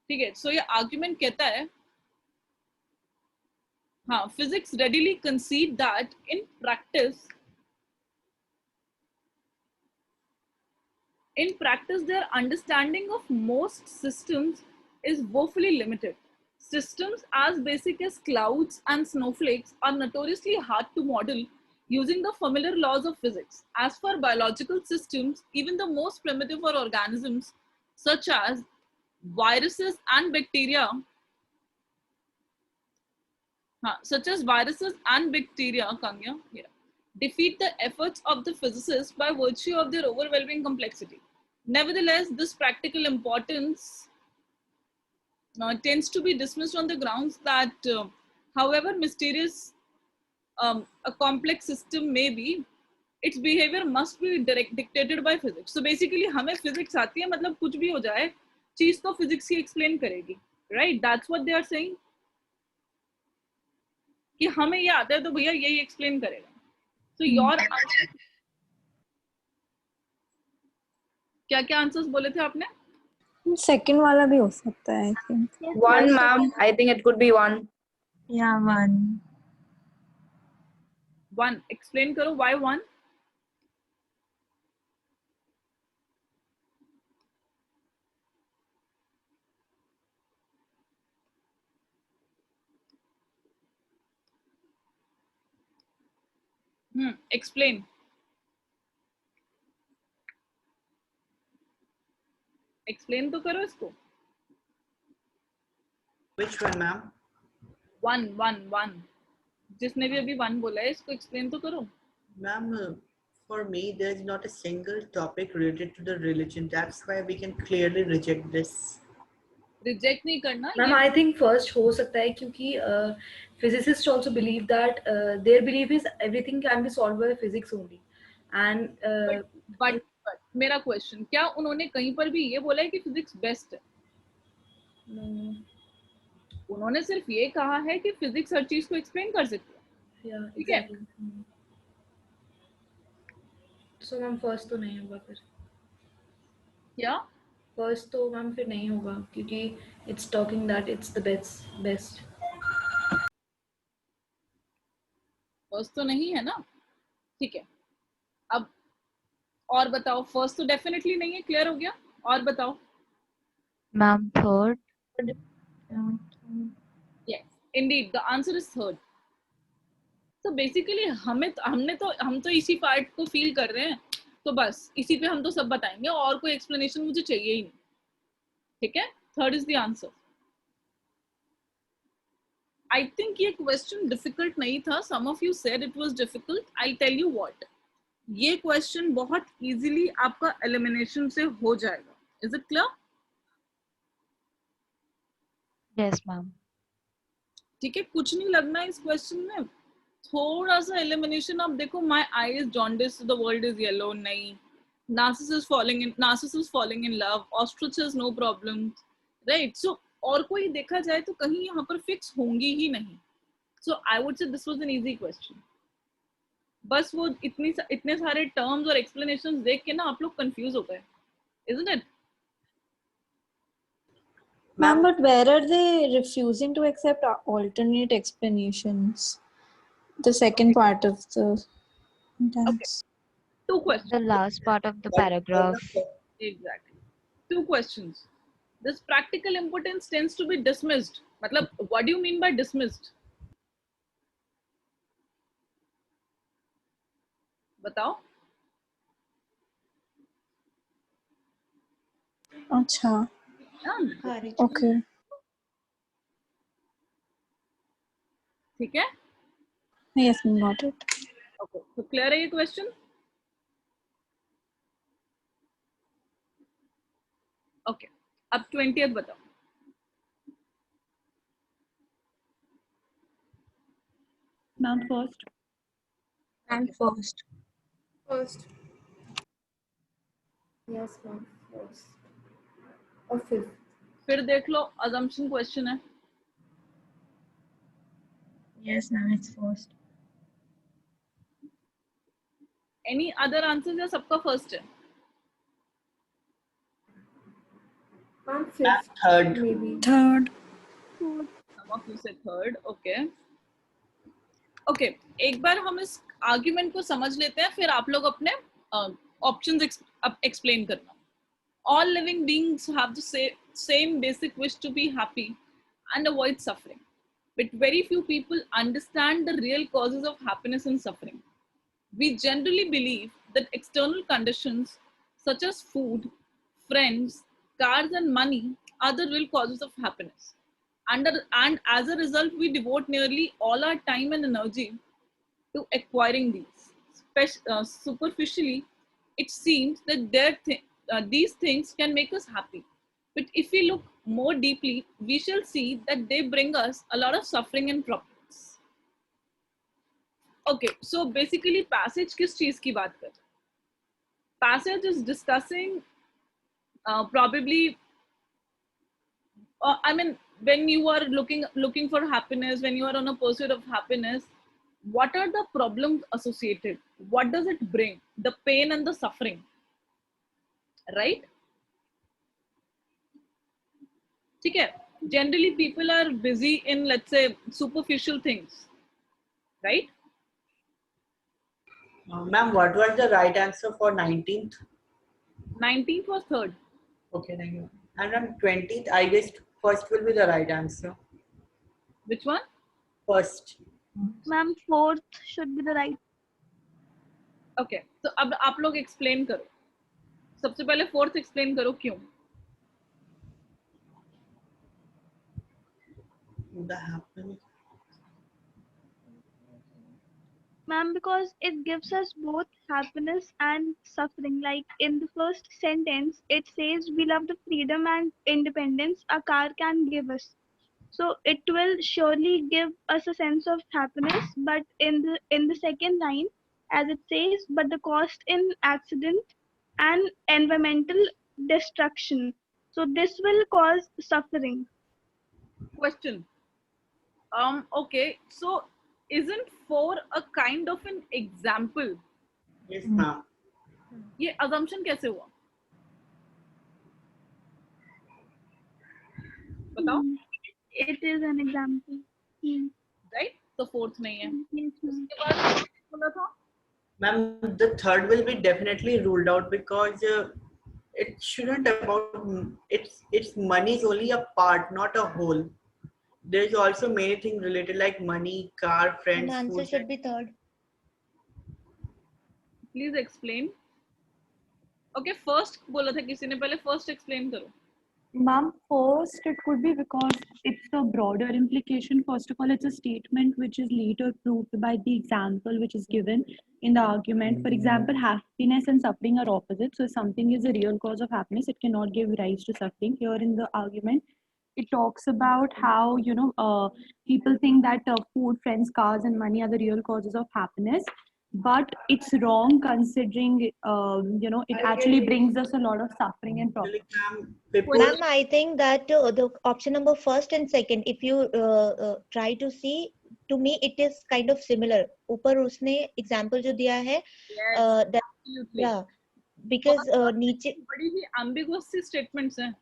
ठीक है. So ये argument कहता है, हाँ, physics readily concede that in practice, their understanding of most systems is woefully limited. Systems as basic as clouds and snowflakes are notoriously hard to model using the familiar laws of physics. As for biological systems, even the most primitive for organisms, such as viruses and bacteria, Kanya, yeah, defeat the efforts of the physicists by virtue of their overwhelming complexity. Nevertheless, this practical importance tends to be dismissed on the grounds that, however mysterious a complex system may be, its behavior must be dictated by physics. So basically, हमें physics आती है, मतलब कुछ भी हो जाए, चीज तो physics ही explain करेगी, right? That's what they are saying. कि हमें ये आता है तो भैया यही explain करेगा. So your क्या आंसर्स बोले थे आपने? सेकंड वाला भी हो सकता है, I think. One, ma'am. I think it could be one. Yeah, one. One. Explain करो why one? Explain. Explain तो करो इसको. Which one, ma'am? One. जिसने भी अभी one बोला है, इसको explain तो करो. Ma'am, for me, there is not a single topic related to the religion. That's why we can clearly reject this. Reject नहीं करना मैम ये आई थिंक फर्स्ट हो सकता है क्योंकि physicists also believe that their belief is everything can be solved by physics only and but मेरा question, क्या उन्होंने कहीं पर भी ये बोला है कि फिजिक्स बेस्ट है? उन्होंने सिर्फ ये कहा है कि फिजिक्स हर चीज को एक्सप्लेन कर सकती है, ठीक है? सो मैम फर्स्ट तो नहीं होगा फिर। क्या फर्स्ट तो मैम फिर नहीं होगा क्योंकि it's talking that it's the best. First तो नहीं है ना, ठीक है। अब और बताओ, फर्स्ट तो डेफिनेटली नहीं है, क्लियर हो गया? और बताओ। Ma'am third. Yes Indeed the answer is third. तो बेसिकली हम तो इसी पार्ट को फील कर रहे हैं, तो बस इसी पे हम तो सब बताएंगे और कोई एक्सप्लेनेशन मुझे चाहिए ही नहीं, ठीक है? Third is the answer. I think ये क्वेश्चन डिफिकल्ट नहीं था, some of you said it was difficult. I tell you what, ये क्वेश्चन बहुत इजीली आपका एलिमिनेशन से हो जाएगा। Is it clear? Yes ma'am. ठीक है, कुछ नहीं लगना इस क्वेश्चन में, थोड़ा सा एलिमिनेशन। अब देखो, my I is jaundice, the world is yellow, नहीं। Narcissus falling in love, ostriches no problem, right? So और कोई देखा जाए तो कहीं यहाँ पर फिक्स होंगी ही नहीं। So I would say this was an easy question. बस वो इतने सारे टर्म्स और एक्सप्लेनेशंस देख के ना आप लोग कंफ्यूज हो गए, isn't it? Ma'am, but where are they refusing to accept alternate explanations? The second part of the sentence. Two questions. The last part of the paragraph. Exactly. Two questions. This practical importance tends to be dismissed. मतलब, what do you mean by dismissed? बताओ। अच्छा, okay. ठीक है? Yes, ma'am, got it. Okay, तो clear है ये question? Okay, अब 20th बताओ। Ma'am first. And first. Yes, ma'am. First. Or fifth. फिर देख लो, assumption क्वेश्चन है। Yes, ma'am, it's first. Any other answers या सबका फर्स्ट है? Ma'am, fifth. Third. Maybe. Third. Some of you said third. Okay. Okay, एक बार हम इस argument को समझ लेते हैं, फिर आप लोग अपने ऑप्शंस एक्सप्लेन करना। All living beings have the same basic wish to be happy and avoid suffering, but very few people understand the real causes of happiness and suffering. We generally believe that external conditions such as food, friends, cars, and money are the real causes of happiness. And as a result, we devote nearly all our time and energy to acquiring these. Superficially, it seems that these things can make us happy. But if we look more deeply, we shall see that they bring us a lot of suffering and problems. Okay, so basically passage किस चीज की बात कर? Passage is discussing probably I mean, when you are looking for happiness, when you are on a pursuit of happiness, what are the problems associated? What does it bring? The pain and the suffering, right? ठीक है? Generally, people are busy in, let's say, superficial things, right? Ma'am, what was the right answer for 19th? 19th was third. Okay, thank you. And on 20th, I guess first will be the right answer. Which one? First. Ma'am, fourth should be the right. Okay, तो अब आप लोग explain करो। सबसे पहले fourth explain करो क्यों? The happiness. Ma'am, because it gives us both happiness and suffering. Like in the first sentence, it says we love the freedom and independence a car can give us. So it will surely give us a sense of happiness. But in the second line, as it says, but the cost in accident and environmental destruction. So this will cause suffering. Question. Okay, so isn't 4 a kind of an example? Yes, ma'am. ये assumption कैसे हुआ? बताओ. It is an example. Right? तो fourth नहीं है. Yes, ma'am. उसके बाद बोला था. Ma'am, the third will be definitely ruled out because it shouldn't about it's money is only a part, not a whole. There's also many things related like money, car, And friends, the answer food. should be third. Please explain. Okay, first बोला था किसी ने, पहले first explain करो. Ma'am, first it could be because it's a broader implication. First of all, it's a statement which is later proved by the example which is given in the argument. For example, happiness and suffering are opposite. So if something is a real cause of happiness, it cannot give rise to suffering. Here in the argument, it talks about how, people think that food, friends, cars, and money are the real causes of happiness. But it's wrong considering, it actually brings us a lot of suffering and problems. Ma'am, I think that the option number first and second, if you try to see, to me it is kind of similar. ऊपर उसने example जो दिया है, that, yeah, because नीचे बड़ी ही ambiguous सी statements हैं.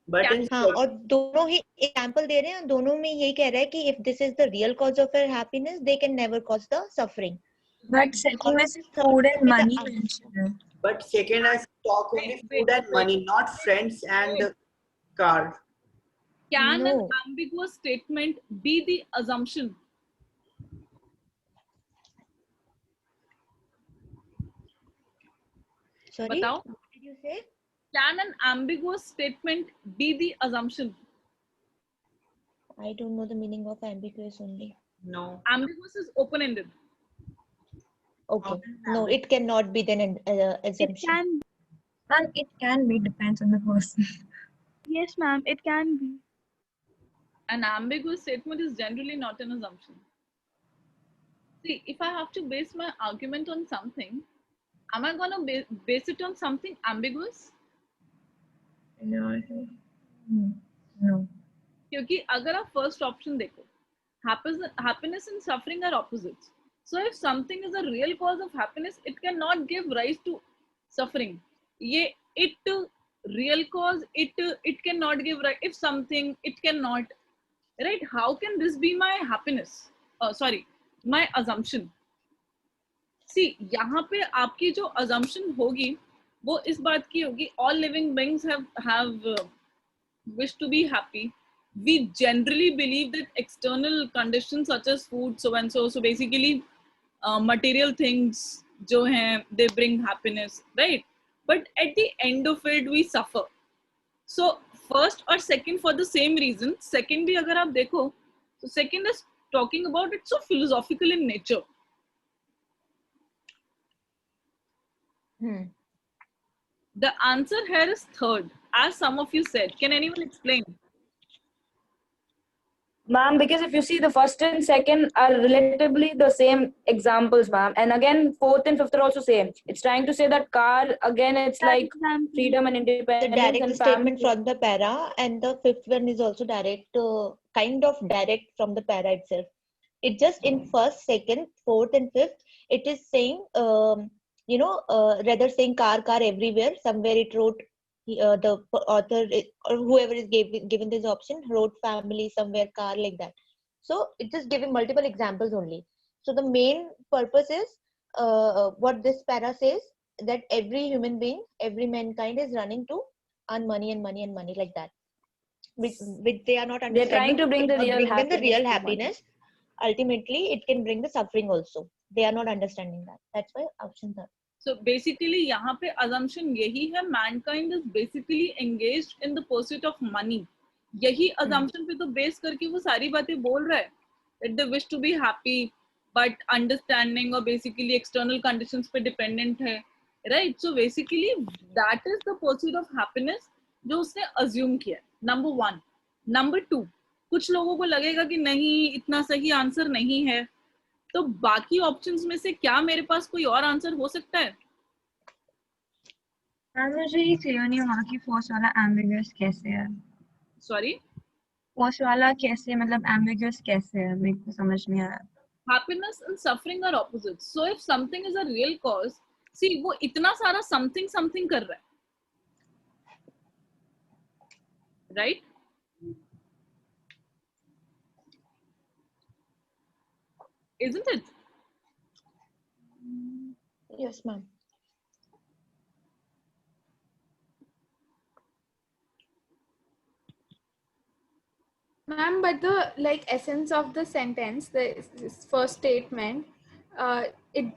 But हाँ, और दोनों ही example दे रहे हैं, दोनों में यही कह रहा है कि if this is the real cause of our happiness, they can never cause the suffering. But second में सिर्फ food and money mentioned है. But second has talk only food and money, not friends and car. Can an ambiguous statement be the assumption? Sorry, बताओ. what did you say? Can an ambiguous statement be the assumption? I don't know the meaning of ambiguous only. No. Ambiguous is open-ended. Okay. No, it cannot be then an assumption. And it can be, depends on the person. Yes, ma'am, it can be. An ambiguous statement is generally not an assumption. See, if I have to base my argument on something, am I going to base it on something ambiguous? No. No. क्योंकि अगर आप first option देखो, happiness and suffering are opposites. So if something is a real cause of happiness, it cannot give rise to suffering. It real cause, it cannot give rise. If something, it cannot. Right? How can this be my happiness? My assumption. See, यहाँ पे आपकी जो assumption होगी, वो इस बात की होगी. All living beings have wish to be happy. We generally believe that external conditions such as food, so and so basically material things जो हैं, they bring happiness, right? But at the end of it, we suffer. So first or second for the same reason. Second भी अगर आप देखो, so second is talking about it so philosophical in nature. The answer here is third, as some of you said. Can anyone explain? Ma'am, because if you see the first and second are relatively the same examples, ma'am. And again, fourth and fifth are also same. It's trying to say that car, again, it's like freedom and The independence direct and statement family. from the para, and the fifth one is also direct, kind of direct from the para itself. It just in first, second, fourth, and fifth, it is saying, rather saying car everywhere. Somewhere it wrote, the author or whoever is given this option wrote family, somewhere car, like that. So it's just giving multiple examples only. So the main purpose is what this para says, that every human being, every mankind is running to earn money and money and money, like that, which they are not understanding. They're trying to bring the real bring them the real happiness to money. happiness. Ultimately, it can bring the suffering also. They are not understanding that. That's why options are. So basically यहाँ पे assumption यही है, mankind is basically engaged in the pursuit of money. यही assumption पे तो base करके वो सारी बातें बोल रहा है, that they wish to be happy, but understanding or basically external conditions पे dependent है, right? So basically that is the pursuit of happiness जो उसने assume किया. Number one. Number two, कुछ लोगों को लगेगा कि नहीं इतना सही आंसर नहीं है, तो बाकी ऑप्शंस में से क्या मेरे पास कोई और आंसर हो सकता है? मुझे ये क्लियर नहीं हुआ कि फर्स्ट वाला एम्बिगुअस कैसे है. सॉरी, फर्स्ट वाला कैसे, मतलब एम्बिगुअस कैसे है, मेरे को समझ नहीं आया. happiness and suffering are opposites. So if something is a real cause, see वो इतना सारा something something कर रहा है, right? Isn't it? Yes, ma'am. Ma'am, but the like essence of the sentence, this first statement,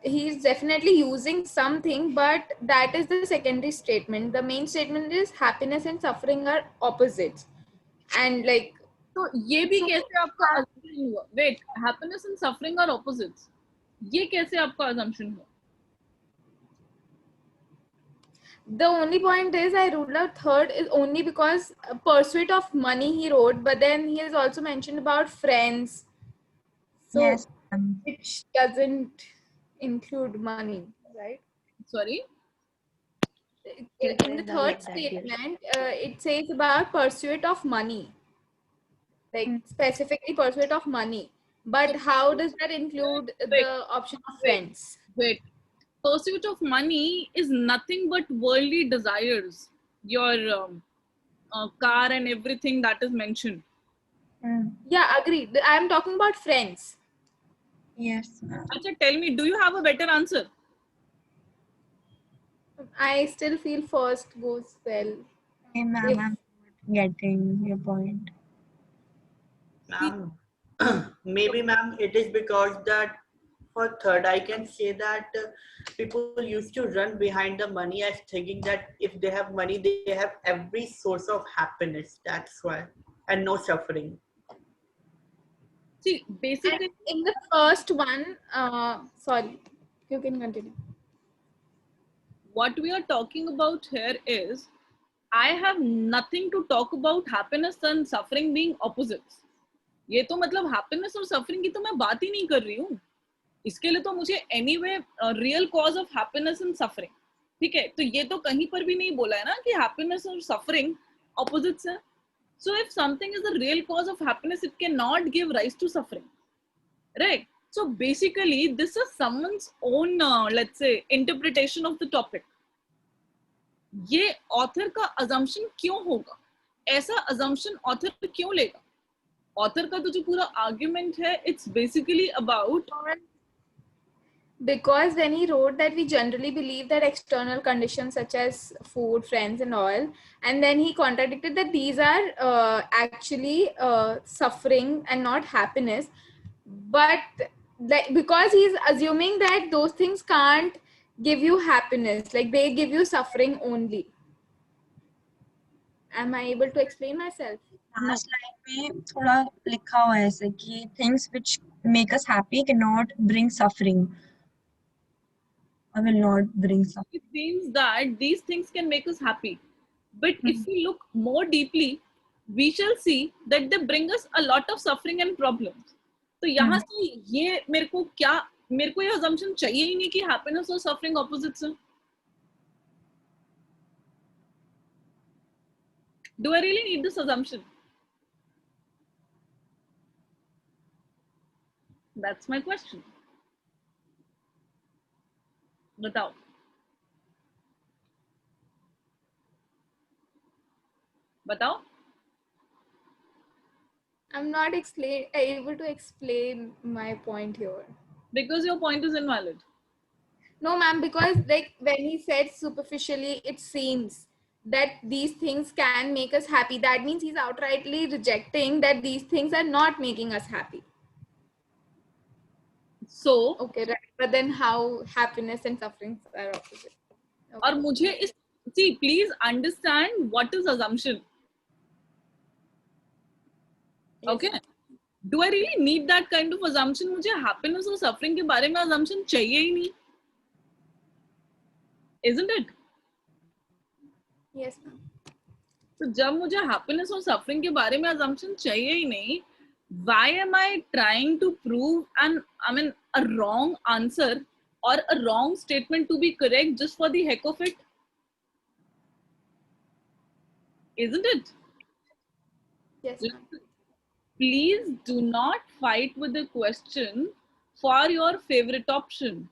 he's definitely using something, but that is the secondary statement. The main statement is happiness and suffering are opposites, and like तो ये भी कैसे आपका assumption हुआ? Wait, happiness and suffering are opposites. ये कैसे आपका assumption हुआ? the only point is I ruled out third is only because pursuit of money he wrote, but then he has also mentioned about friends. So Yes. which doesn't include money, right? Sorry? In the third statement, it says about pursuit of money, like specifically pursuit of money. But how does that include the option of friends? Wait. Pursuit of money is nothing but worldly desires. Your car and everything that is mentioned. Yeah, agreed. I'm talking about friends. Yes. Acha, tell me, do you have a better answer? I still feel first goes well. Okay, ma'am, I'm getting your point. Ma'am, maybe ma'am, it is because that for third, I can say that people used to run behind the money as thinking that if they have money, they have every source of happiness. That's why, and no suffering. See, basically, and in the first one, sorry, you can continue. What we are talking about here is, I have nothing to talk about happiness and suffering being opposites. ये तो मतलब happiness और suffering की तो मैं बात ही नहीं कर रही हूँ. इसके लिए तो मुझे anyway real cause of happiness and suffering, ठीक है? तो ये तो कहीं पर भी नहीं बोला है ना कि happiness और suffering opposites है. So if something is the real cause of happiness, it cannot give rise to suffering, right? So basically, this is someone's own, let's say, interpretation of the topic. ये author का assumption क्यों होगा? ऐसा assumption author क्यों लेगा? Author का तो जो पूरा argument है, it's basically about. Because when he wrote that we generally believe that external conditions such as food, friends and all, and then he contradicted that these are actually suffering and not happiness, but like, because he's assuming that those things can't give you happiness, like they give you suffering only. Am I able to explain myself? Last line में थोड़ा लिखा हुआ है ऐसे कि things which make us happy cannot bring suffering. I will not bring suffering. It means that these things can make us happy, but if we look more deeply, we shall see that they bring us a lot of suffering and problems. तो यहाँ से ये मेरे को ये assumption चाहिए ही नहीं कि happiness और suffering opposites हैं. Do I really need this assumption? That's my question. बताओ. बताओ. I'm not able to explain my point here. Because your point is invalid. No, ma'am, because like when he said superficially, it seems that these things can make us happy. That means he's outrightly rejecting that these things are not making us happy. So okay, right. But then how happiness and suffering are opposite? Okay. और मुझे इस see, please understand what is assumption. Okay, Do I really need that kind of assumption? मुझे happiness और suffering के बारे में assumption चाहिए ही नहीं. Isn't it? Yes, ma'am. तो जब मुझे happiness और suffering के बारे में assumption चाहिए ही नहीं, why am I trying to prove a wrong answer or a wrong statement to be correct just for the heck of it? Isn't it? Yes, ma'am. Please do not fight with the question for your favorite option.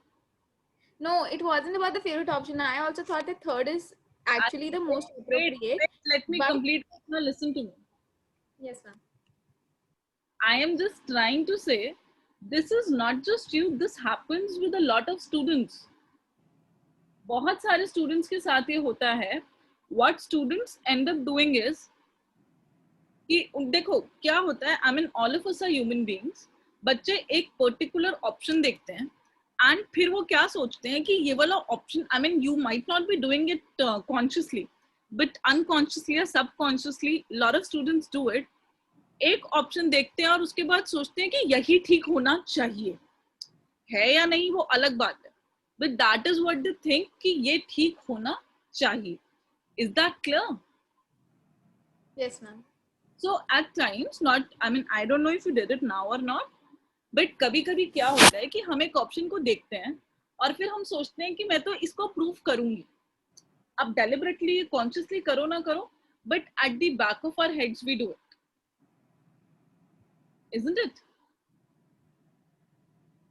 No, it wasn't about the favorite option. I also thought the third is actually the most appropriate. Wait, let me but- complete. Now listen to me. Yes, ma'am. I am just trying to say, this is not just you. This happens with a lot of students. बहुत सारे students के साथ ये होता है. What students end up doing is कि देखो क्या होता है, I mean all of us are human beings. बच्चे एक particular option देखते हैं and फिर वो क्या सोचते हैं कि ये वाला option, I mean you might not be doing it consciously, but unconsciously or subconsciously, lot of students do it. एक ऑप्शन देखते हैं और उसके बाद सोचते हैं कि यही ठीक होना चाहिए, है या नहीं वो अलग बात है, but that is what they think कि ये ठीक होना चाहिए. Is that clear? Yes, ma'am. So at times, not, I mean I don't know if you did it now or not, but कभी कभी क्या होता है कि हम एक ऑप्शन को देखते हैं और फिर हम सोचते हैं कि मैं तो इसको प्रूव करूंगी. अब deliberately consciously करो ना करो, but at the back of our heads we do it. Isn't it?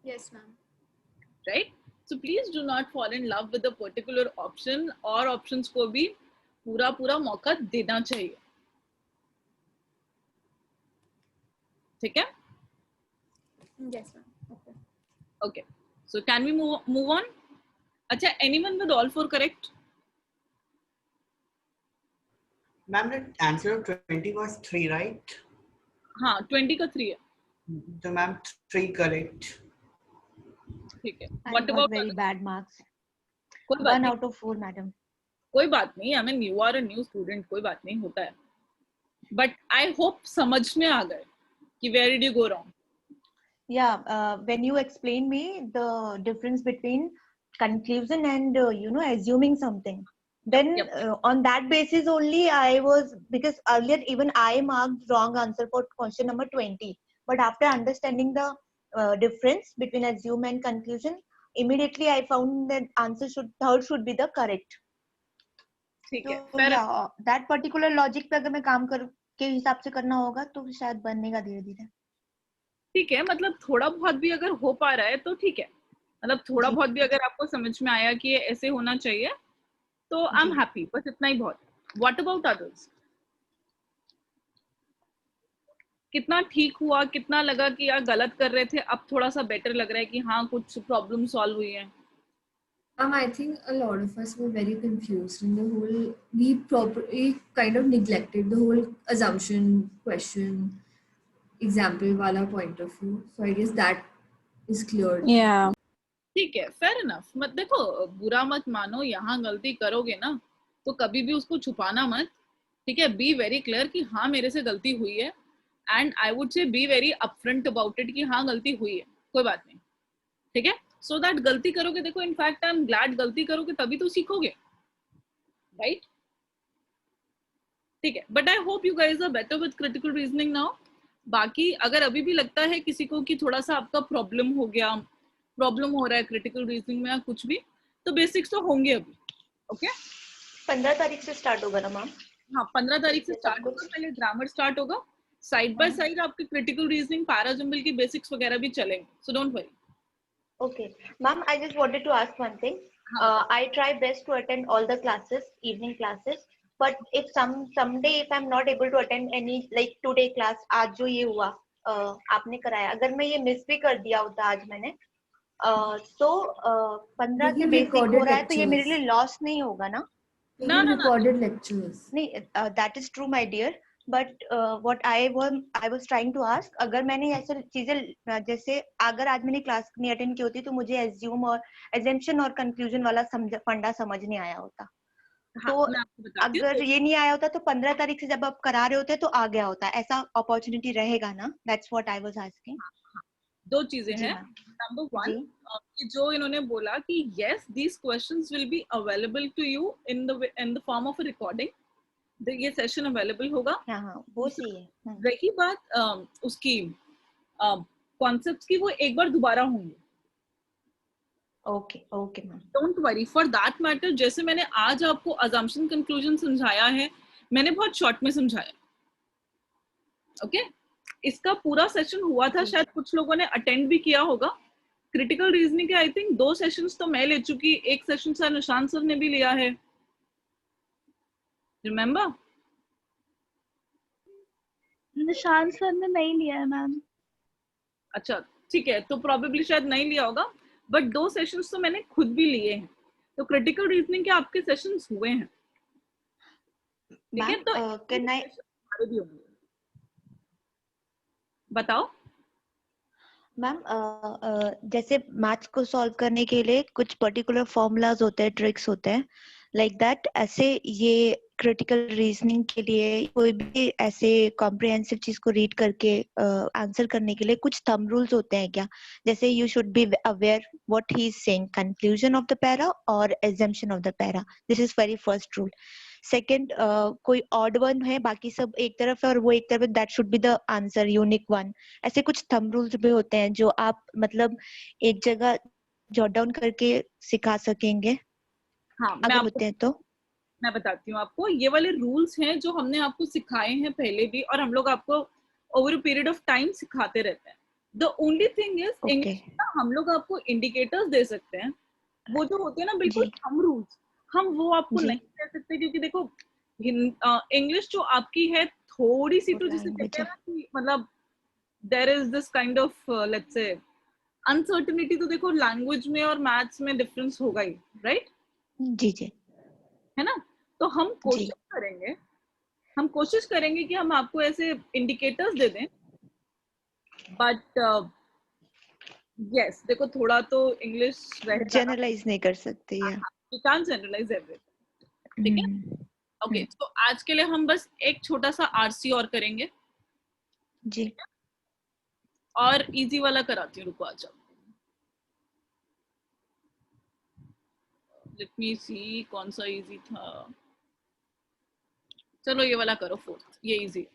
Yes, ma'am. Right? So please do not fall in love with a particular option, और options को भी पूरा मौका देना चाहिए. ठीक है? Yes, ma'am. Okay. Okay. So can we move on? अच्छा, anyone with all four correct? Ma'am, the answer of 20 was 3, right? हाँ, 20 का 3 है. So ma'am, 3 correct. ठीक है. I What got about very bad marks. कोई बात 1 नहीं. out of 4, madam. कोई बात नहीं. I mean you are a new student. कोई बात नहीं, होता है. But I hope समझ में आ गए कि where did you go wrong? Yeah, when you explained me the difference between conclusion and assuming something, then on that basis only I was, because earlier even I marked wrong answer for question number 20, but after understanding the difference between assume and conclusion, immediately I found that third should be the correct. ठीक है. So yeah, that particular logic पे अगर मैं काम के हिसाब से करना होगा तो शायद बनेगा धीरे धीरे. ठीक है, मतलब थोड़ा बहुत भी अगर हो पा रहा है तो ठीक है, मतलब थोड़ा बहुत भी अगर आपको समझ में आया कि ये ऐसे होना चाहिए तो आई एम हैप्पी, बस इतना ही बहुत. What about others? कितना ठीक हुआ, कितना लगा कि यार गलत कर रहे थे, अब थोड़ा सा बेटर लग रहा है कि हाँ कुछ प्रॉब्लम सॉल्व हुई है? I think a lot of us were very confused in the whole, we kind of neglected the whole assumption, question, example wala point of view. So I guess that is cleared. Yeah. ठीक है, fair enough. मत देखो, बुरा मत मानो, यहाँ गलती करोगे ना तो कभी भी उसको छुपाना मत. ठीक है, be very clear कि हाँ मेरे से गलती हुई है, and I would say be very upfront about it कि हाँ गलती हुई है, कोई बात नहीं. ठीक है, so that गलती करोगे, देखो in fact I'm glad गलती करोगे तभी तो सीखोगे, right? ठीक है, but I hope you guys are better with critical reasoning now. बाकी अगर अभी भी लगता है किसी को कि थोड़ा सा आपका प्रॉब्लम हो रहा है क्रिटिकल रीजनिंग में या कुछ भी, तो बेसिक्स तो होंगे अभी. ओके, 15 तारीख से स्टार्ट होगा ना मैम? हाँ, 15 तारीख से स्टार्ट होगा. पहले ग्रामर स्टार्ट होगा, साइड बाय साइड आपके क्रिटिकल रीजनिंग, पैराजंबल की बेसिक्स वगैरह भी चलेंगे, so don't worry. Okay, ma'am, I just wanted to ask one thing. I try best to attend all the classes, evening classes, but if someday if I'm not able to attend any, like today class, आज जो ये हुआ आपने कराया, अगर मैं ये miss भी कर दिया होता आज मैंने, तो 15 से बेसिक हो रहा है तो ये मेरे लिए लॉस नहीं होगा ना? No, recorded lectures. नहीं, that is true, my dear. But what I was trying to ask, अगर मैंने ऐसे चीजें, जैसे अगर आज मैंने क्लास नहीं अटेंड की होती तो मुझे assume और assumption और conclusion वाला फंडा समझ नहीं आया होता. हाँ, तो मैं आपको बताती हूँ। अगर ये नहीं आया होता तो 15 तारीख से जब आप करा रहे होते तो आ गया होता, ऐसा अपॉर्चुनिटी रहेगा ना? That's what I was asking. दो चीजें जी हैं। मैम। नंबर वन, जी कि जो इन्होंने बोला कि yes these questions will be available to you in the form of a recording, ये सेशन अवेलेबल होगा। हाँ हाँ वो सही है। रही बात उसकी कॉन्सेप्ट्स की, वो एक बार दोबारा होंगे। Okay okay ma'am. Don't worry for that matter. जैसे मैंने आज आपको अजम्पशन कंक्लूजन समझाया है, मैंने बहुत शॉर्ट में समझाया। ओके इसका पूरा सेशन हुआ था, शायद कुछ लोगों ने अटेंड भी किया होगा। क्रिटिकल रीजनिंग के आई थिंक 2 सेशंस तो मैं ले चुकी, एक सेशन सर निशांत सर ने भी लिया है, रिमेम्बर? निशांत सर ने नहीं लिया है मैम। अच्छा ठीक है, तो प्रोबेबली शायद नहीं लिया होगा, बट 2 सेशंस तो मैंने खुद भी लिए हैं। तो क्रिटिकल रीजनिंग के आपके सेशंस हुए हैं, ठीक है? तो कैन आई हमारे भी होंगे। बताओ मैम, जैसे मैथ्स को सॉल्व करने के लिए कुछ पर्टिकुलर फॉर्मूलाज होते हैं, ट्रिक्स होते हैं लाइक दैट, ऐसे ये क्रिटिकल रीजनिंग के लिए कोई भी ऐसे कॉम्प्रिहेंसिव चीज को रीड करके आंसर करने के लिए कुछ थंब रूल्स होते हैं क्या? जैसे you should be aware what he is saying, conclusion of the para और assumption of the para, this is very first rule. Second, कोई ऑड वन है, बाकी सब एक तरफ है और वो एक तरफ है, that should be the answer, unique one. ऐसे कुछ थंब रूल्स भी होते हैं जो आप मतलब एक जगह जॉट डाउन करके सिखा सकेंगे हाँ, अगर होते हैं तो? मैं बताती हूँ आपको। ये वाले रूल्स हैं जो हमने आपको सिखाए हैं पहले भी, और हम लोग आपको over a period of time सिखाते रहते हैं। The only thing is English में हम लोग आपको इंडिकेटर्स दे सकते हैं, वो जो होते हैं ना बिल्कुल थंब रूल्स, हम वो आपको नहीं दे सकते, क्योंकि देखो इंग्लिश जो आपकी है थोड़ी सी, तो जिसे कहते हैं ना कि मतलब there is this kind of let's say uncertainty, तो देखो लैंग्वेज में और मैथ्स में डिफरेंस होगा ही, राइट? जी जी है ना? तो हम कोशिश करेंगे कि हम आपको ऐसे इंडिकेटर्स दे दें, बट यस देखो थोड़ा तो इंग्लिश रहेगा ना, जनरलाइज नहीं कर सकते या यू कांट जनरलाइज एवरीथिंग, ठीक है? ओके तो आज के लिए हम बस एक छोटा सा आरसी और करेंगे जी। और इजी वाला कराती हूँ, रुको आ जाओ। लेट मी सी कौन सा इजी था। चलो ये वाला करो, 4th, ये इजी।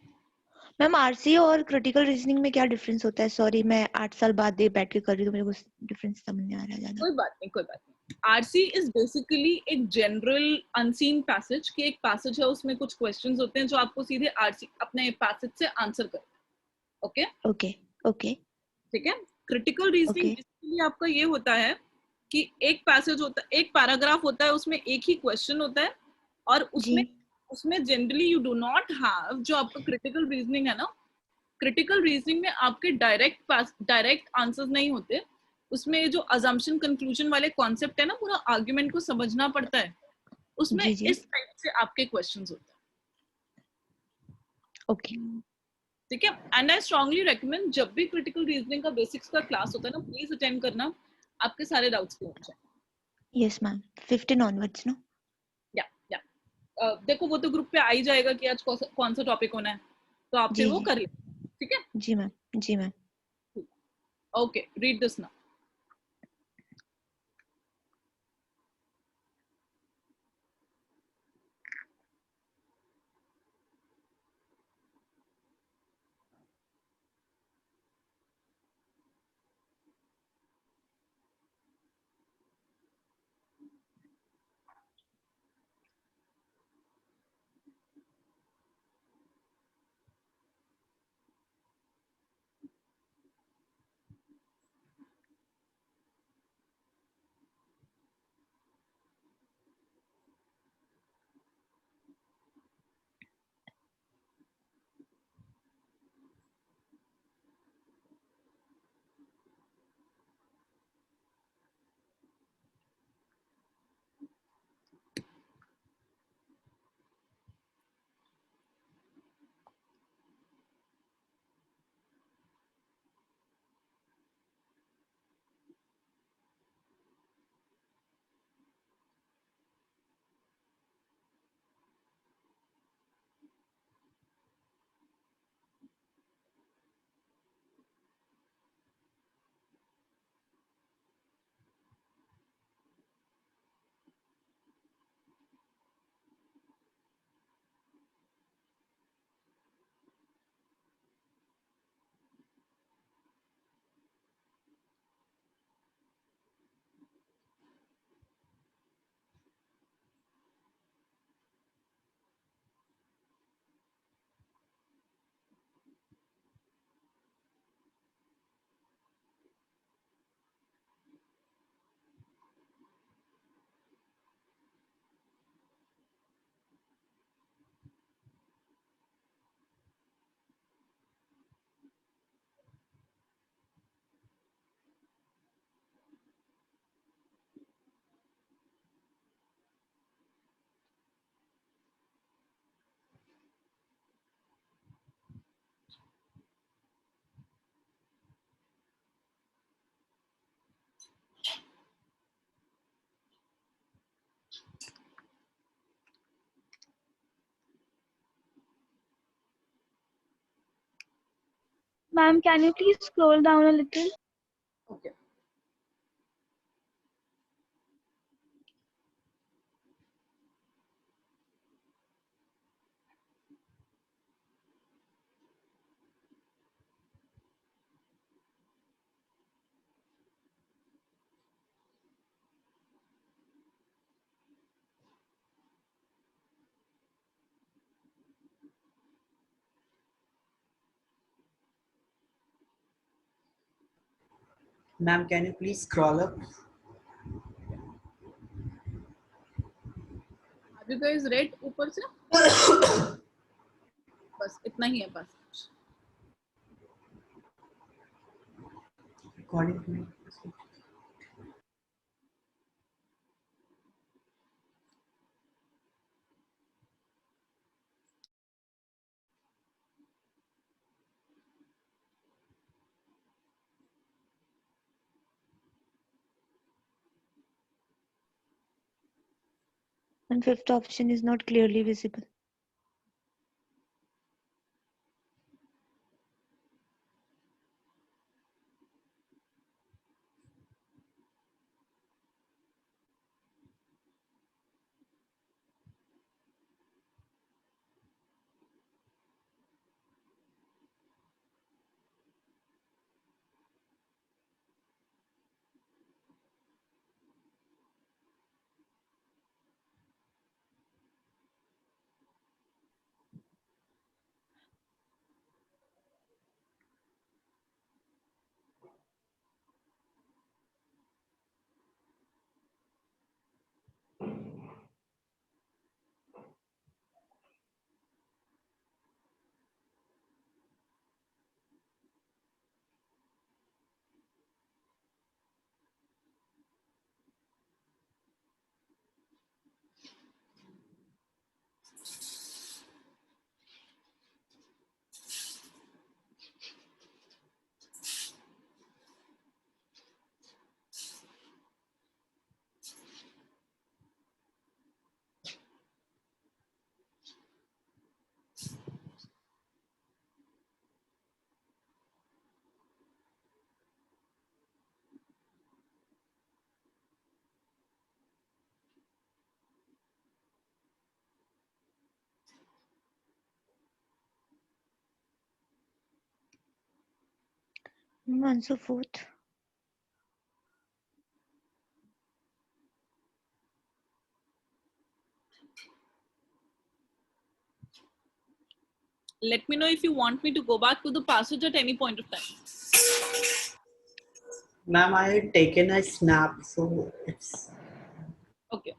मैम आरसी और क्रिटिकल रीजनिंग में क्या डिफरेंस होता है? सॉरी मैं 8 साल बाद ये बैठ के कर रही हूँ, मेरे को डिफरेंस समझ नहीं आ रहा ज्यादा। कोई बात नहीं, कोई बात नहीं। आरसी इज बेसिकली एक जनरल अनसीन पैसेज, कि एक पैसेज है उसमें कुछ क्वेश्चंस होते हैं जो आपको सीधे आरसी अपने पैसेज से आंसर करते हैं। ओके ओके ओके ठीक है। क्रिटिकल रीजनिंग बेसिकली आपका ये होता है कि एक पैसेज होता है, एक पैराग्राफ होता है, उसमें एक ही क्वेश्चन होता है, और उसमें generally you do not have, जो आपका क्रिटिकल रीजनिंग है ना, क्रिटिकल रीजनिंग में आपके डायरेक्ट आंसर्स नहीं होते, उसमें जो अजम्पशन कंक्लूजन वाले कॉन्सेप्ट है ना, पूरा आर्ग्यूमेंट को समझना पड़ता है, उसमें इस टाइप से आपके क्वेश्चंस होते हैं। ओके ठीक है। एंड आई स्ट्रांगली रेकमेंड, जब भी क्रिटिकल रीजनिंग का बेसिक्स का क्लास होता है ना, प्लीज अटेंड करना, आपके सारे डाउट्स क्लियर हो जाएंगे। Yes ma'am, 15 onwards no? या देखो वो तो ग्रुप पे आ ही जाएगा कि आज कौन सा टॉपिक होना है, तो आप फिर वो कर ले, ठीक है? जी मैम, जी ma'am. Okay, read this now. Ma'am, can you please scroll down a little? Okay. Ma'am, can you please scroll up? Have you guys read ऊपर से? बस इतना ही है बस. According to me. And fifth option is not clearly visible. Answer fourth. Let me know if you want me to go back to the passage at any point of time. Ma'am, I had taken a snap, so it's Okay.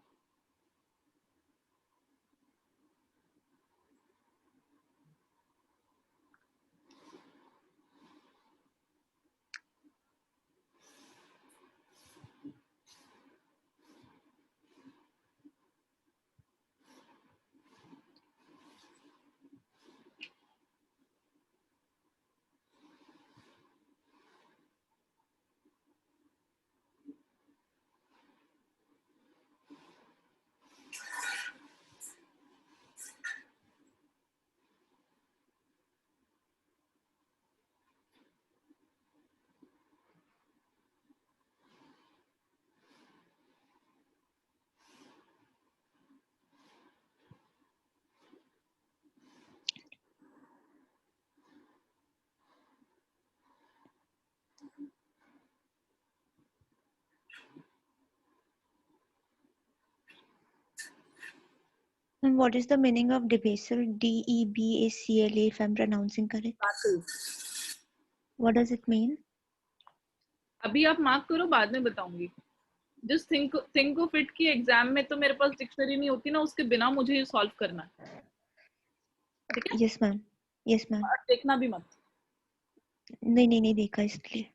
And what is the meaning of debasal? D-E-B-A-C-L-A, if I'm pronouncing correct. What does it mean? अभी आप mark करो, बाद में बताऊंगी. Just think of it कि exam में तो मेरे पास डिक्शनरी नहीं होती ना, उसके बिना मुझे ये सॉल्व करना है. ठीक है? Yes, ma'am. Yes, ma'am. देखना भी मत. नहीं देखा इसलिए.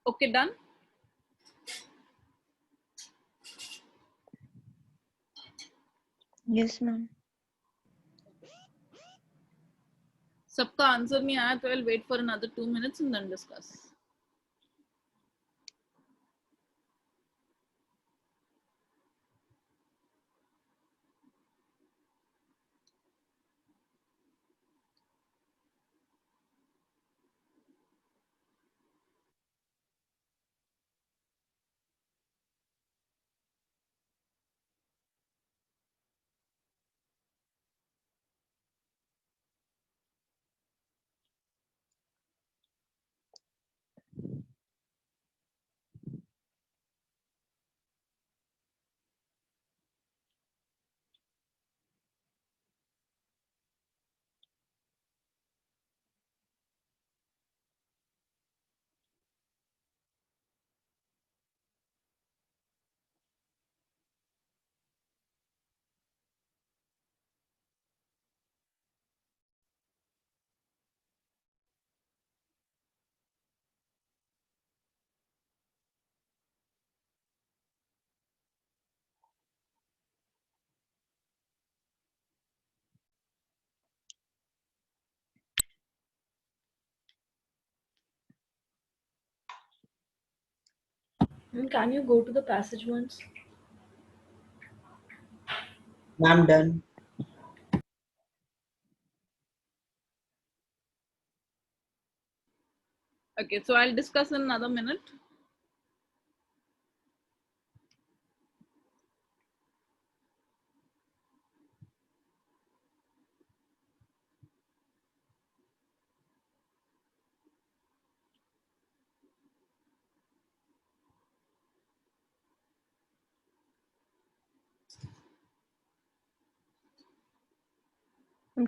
Okay, done. Yes, ma'am. सबका आंसर नहीं आया तो I'll wait for another 2 minutes and then discuss. Can you go to the passage once? I'm done. Okay, so I'll discuss in another minute.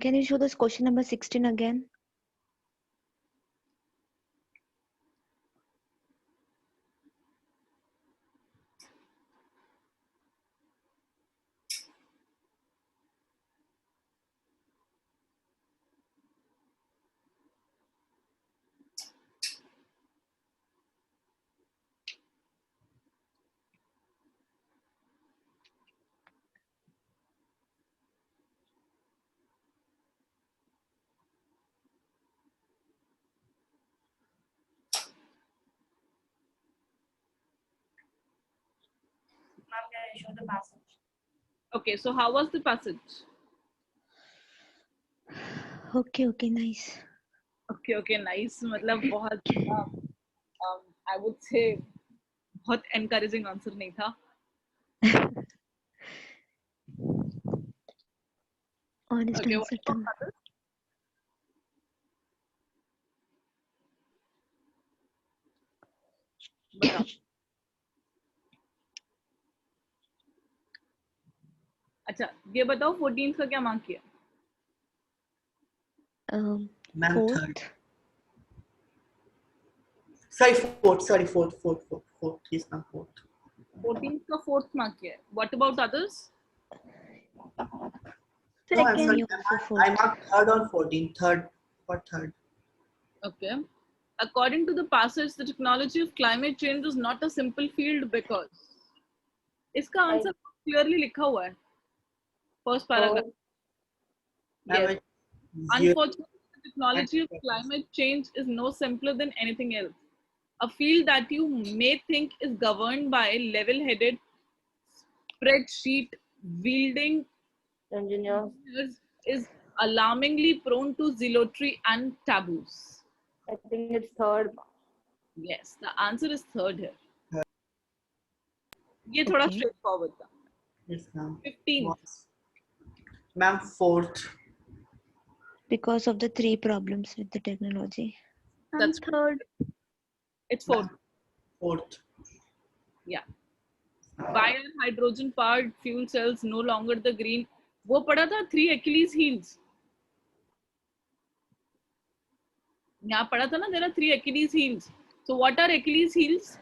Can you show this question number 16 again? Ma'am, can you show the passage? Okay, so how was the passage? Okay, nice. Okay, nice. मतलब बहुत I would say बहुत encouraging answer नहीं था. Honest Okay, answer what to about others? बताओ. अच्छा, ये बताओ 14th का क्या मार्क किया? Ma'am, Fourth. third. Sorry, fourth. Yes, ma'am, fourth. 14th का 4th मार्क किया है. What about others? No, I'm sorry. I marked third on 14. Third. Okay. According to the passage, the technology of climate change is not a simple field because. इसका answer clearly लिखा हुआ है. First paragraph. Yes. Unfortunately, the technology of climate change is no simpler than anything else. A field that you may think is governed by level-headed, spreadsheet-wielding engineers is alarmingly prone to zealotry and taboos. I think it's third. Yes, the answer is third here. ये थोड़ा straightforward था. Yes, ma'am. 15th. Ma'am, fourth. Because of the 3 problems with the technology. That's third. It's fourth. Fourth. Yeah. Why are hydrogen powered fuel cells no longer the green? वो पढ़ा था 3 Achilles heels. यहाँ पढ़ा था ना, there are 3 Achilles heels. So what are Achilles heels?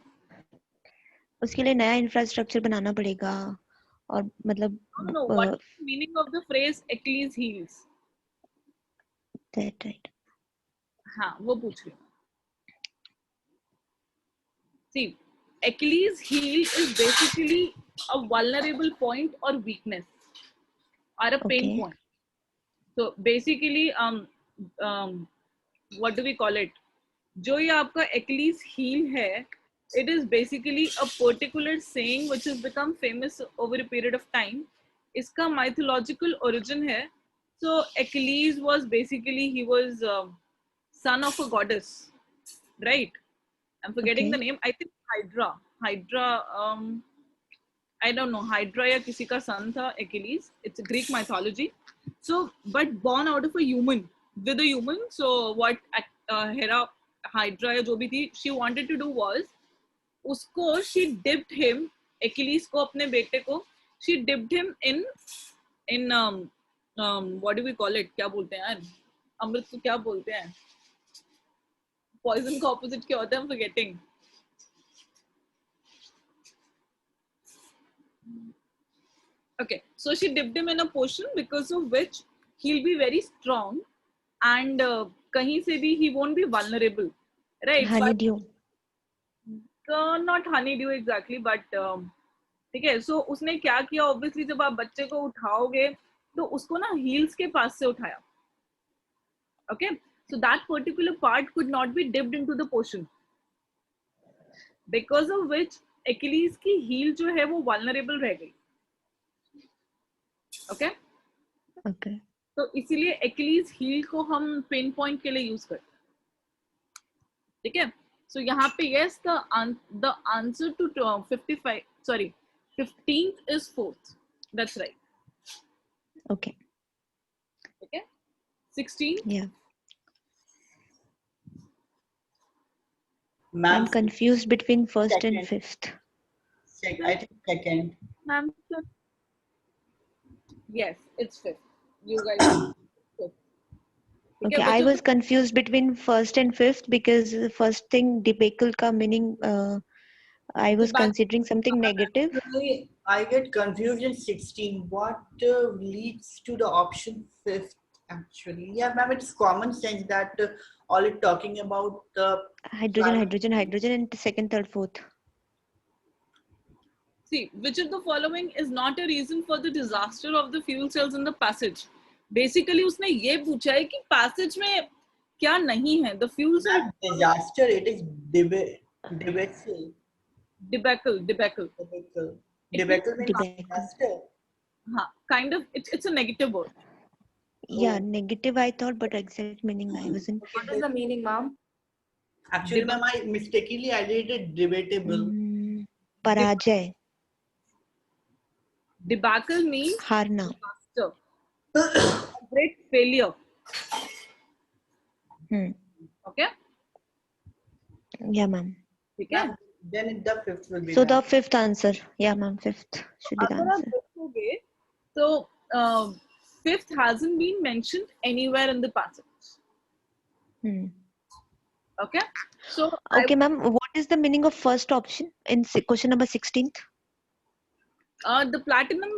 उसके लिए नया इंफ्रास्ट्रक्चर बनाना पड़ेगा और मतलब No, what is the meaning of the phrase Achilles heels? that right. हाँ, वो पूछ रही हूँ. See, Achilles heel is basically a vulnerable point or weakness or a pain point. So basically, what do we call it? जो ये आपका Achilles heel है, it is basically a particular saying which has become famous over a period of time. इसका mythological origin है. So Achilles was basically, he was son of a goddess, right? I'm forgetting the name. I think Hydra. I don't know, Hydra या किसी का son था Achilles. It's a Greek mythology. So, but born out of a human, with a human. So what Hera, Hydra या जो भी थी, she wanted to do was, उसको she dipped him, Achilles को, अपने बेटे को, she dipped him in what do we call it? क्या बोलते हैं यार? अमृत को क्या बोलते हैं? Poison का opposite क्या होता है? I'm forgetting. Okay, so she dipped him in a potion because of which he'll be very strong and kahin se bhi he won't be vulnerable, right? Honeydew. Not honeydew exactly, but ठीक है. So उसने क्या किया? Obviously जब आप बच्चे को उठाओगे तो उसको ना heels के पास से उठाया. Okay, so that particular part could not be dipped into the potion, because of which Achilles की heel जो है वो vulnerable रह गई. Okay? Okay. तो इसीलिए Achilles heel को हम पेन पॉइंट के लिए यूज करते हैं. ठीक है. So यहाँ पे yes, the answer to 15th is 4th. That's right. Okay. Okay. 16th. Yeah. I'm confused between first and fifth. I think second. Ma'am, yes, it's fifth. You guys. Okay, I was confused between first and fifth because the first thing debacle ka meaning I was considering something negative. Actually, I get confused in 16. What leads to the option fifth? Actually, yeah, ma'am, it's common sense that all it talking about hydrogen, and second, third, fourth. See, which of the following is not a reason for the disaster of the fuel cells in the passage? Basically, उसने ये पूछा है कि passage में क्या नहीं है? The fuel cell disaster. It is debacle. Debacle means disaster. Kind of. It's a negative word. Yeah, negative I thought, but exact meaning I wasn't. What is the meaning, ma'am? Actually, ma'am, I mistakenly added it debatable. Parajay. Debacle means harna. Disaster. A great failure. Okay. Yeah, ma'am. Okay. Then the fifth will be. So the fifth answer. Yeah, ma'am. Fifth should be the answer. So fifth hasn't been mentioned anywhere in the passage. Okay. So okay, ma'am. What is the meaning of first option in question number 16th? The platinum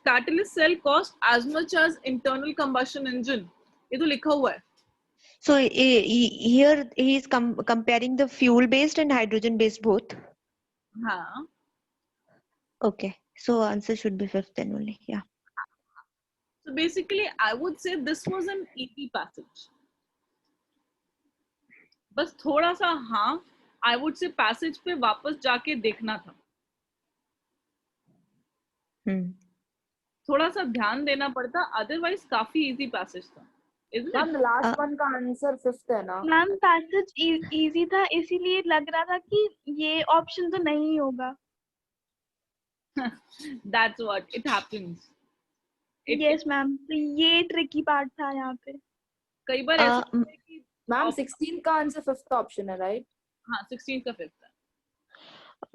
catalyst cell cost as much as internal combustion engine. ये तो लिखा हुआ है. So here he is comparing the fuel based and hydrogen based both. हाँ. Okay. So answer should be fifth then only. Yeah. So basically, I would say this was an easy passage. बस थोड़ा सा हाँ, I would say passage पे वापस जाके देखना था. थोड़ा सा ध्यान देना पड़ता, otherwise काफी easy passage था. Ma'am, the last one का answer fifth है ना? Ma'am, passage easy था, इसीलिए लग रहा था कि ये option तो नहीं होगा. That's what it happens. Yes, ma'am. तो ये tricky part था यहाँ पे. कई बार ऐसा Uh, होता है कि मैम 16 का आंसर 5th ऑप्शन है, राइट? हाँ 16 का 5th है।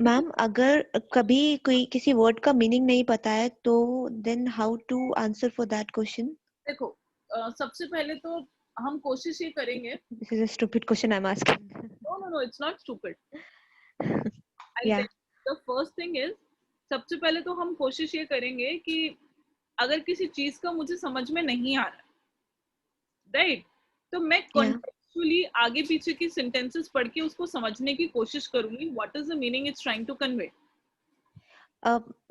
मैम अगर कभी कोई किसी वर्ड का मीनिंग नहीं पता है तो then how to answer for that question? देखो सबसे पहले तो हम कोशिश ये करेंगे। This is a stupid question I'm asking. No, it's not stupid. I'll Yeah. tell you. The first thing is, सबसे पहले तो हम कोशिश ये करेंगे कि अगर किसी चीज का मुझे समझ में नहीं आ रहा, राइट, तो मैं कॉन्टेक्चुअली आगे पीछे की सेंटेंसेस पढ़ के उसको समझने की कोशिश करूंगी. What is the meaning it's trying to convey.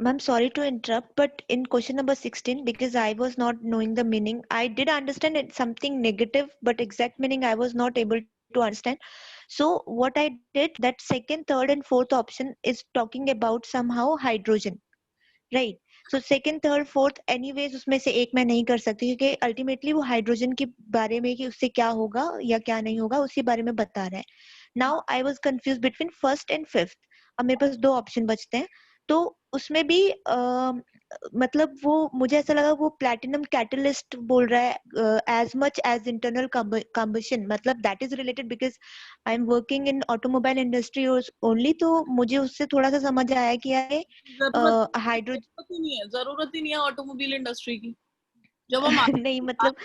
Ma'am, sorry to interrupt, but in question number 16, because I was not knowing the meaning, I did understand it's something negative, but exact meaning I was not able to understand. So what I did, that second, third, and fourth option is talking about somehow hydrogen, right? So second, third, fourth, anyways उसमें से एक मैं नहीं कर सकती क्योंकि ultimately वो hydrogen के बारे में कि उससे क्या होगा या क्या नहीं होगा उसी बारे में बता रहा है. Now I was confuse between first and fifth. अब मेरे पास 2 ऑप्शन बचते हैं, तो उसमें भी मतलब वो मुझे ऐसा लगा वो प्लैटिनम कैटलिस्ट बोल रहा है as much as internal combustion, मतलब that is related because I am working in automobile industry only. तो मुझे उससे थोड़ा सा समझ आया कि यार हाइड्रोजन जरूरत ही नहीं है ऑटोमोबाइल इंडस्ट्री की. जब हम नहीं मतलब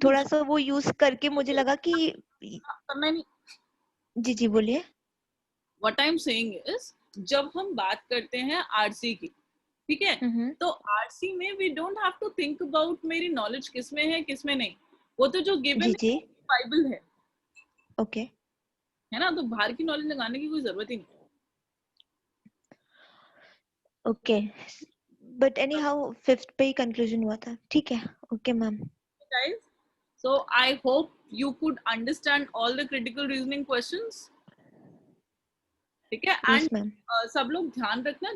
थोड़ा सा वो यूज करके मुझे लगा कि करना नहीं. जी बोलिए. What I am saying is, जब हम बात करते हैं आरसी की, ठीक है, तो आरसी में we don't have to think about मेरी नॉलेज किस में है किस में नहीं. वो तो जो गिवन है बाइबल है. ओके है ना, तो बाहर की नॉलेज लगाने की कोई जरूरत ही नहीं. Okay but any how fifth पे ही कंक्लूजन हुआ था. ठीक है. Okay ma'am. Guys, so I hope you could understand all the critical reasoning questions. ठीक है. Yes, and ma'am. सब लोग ध्यान रखना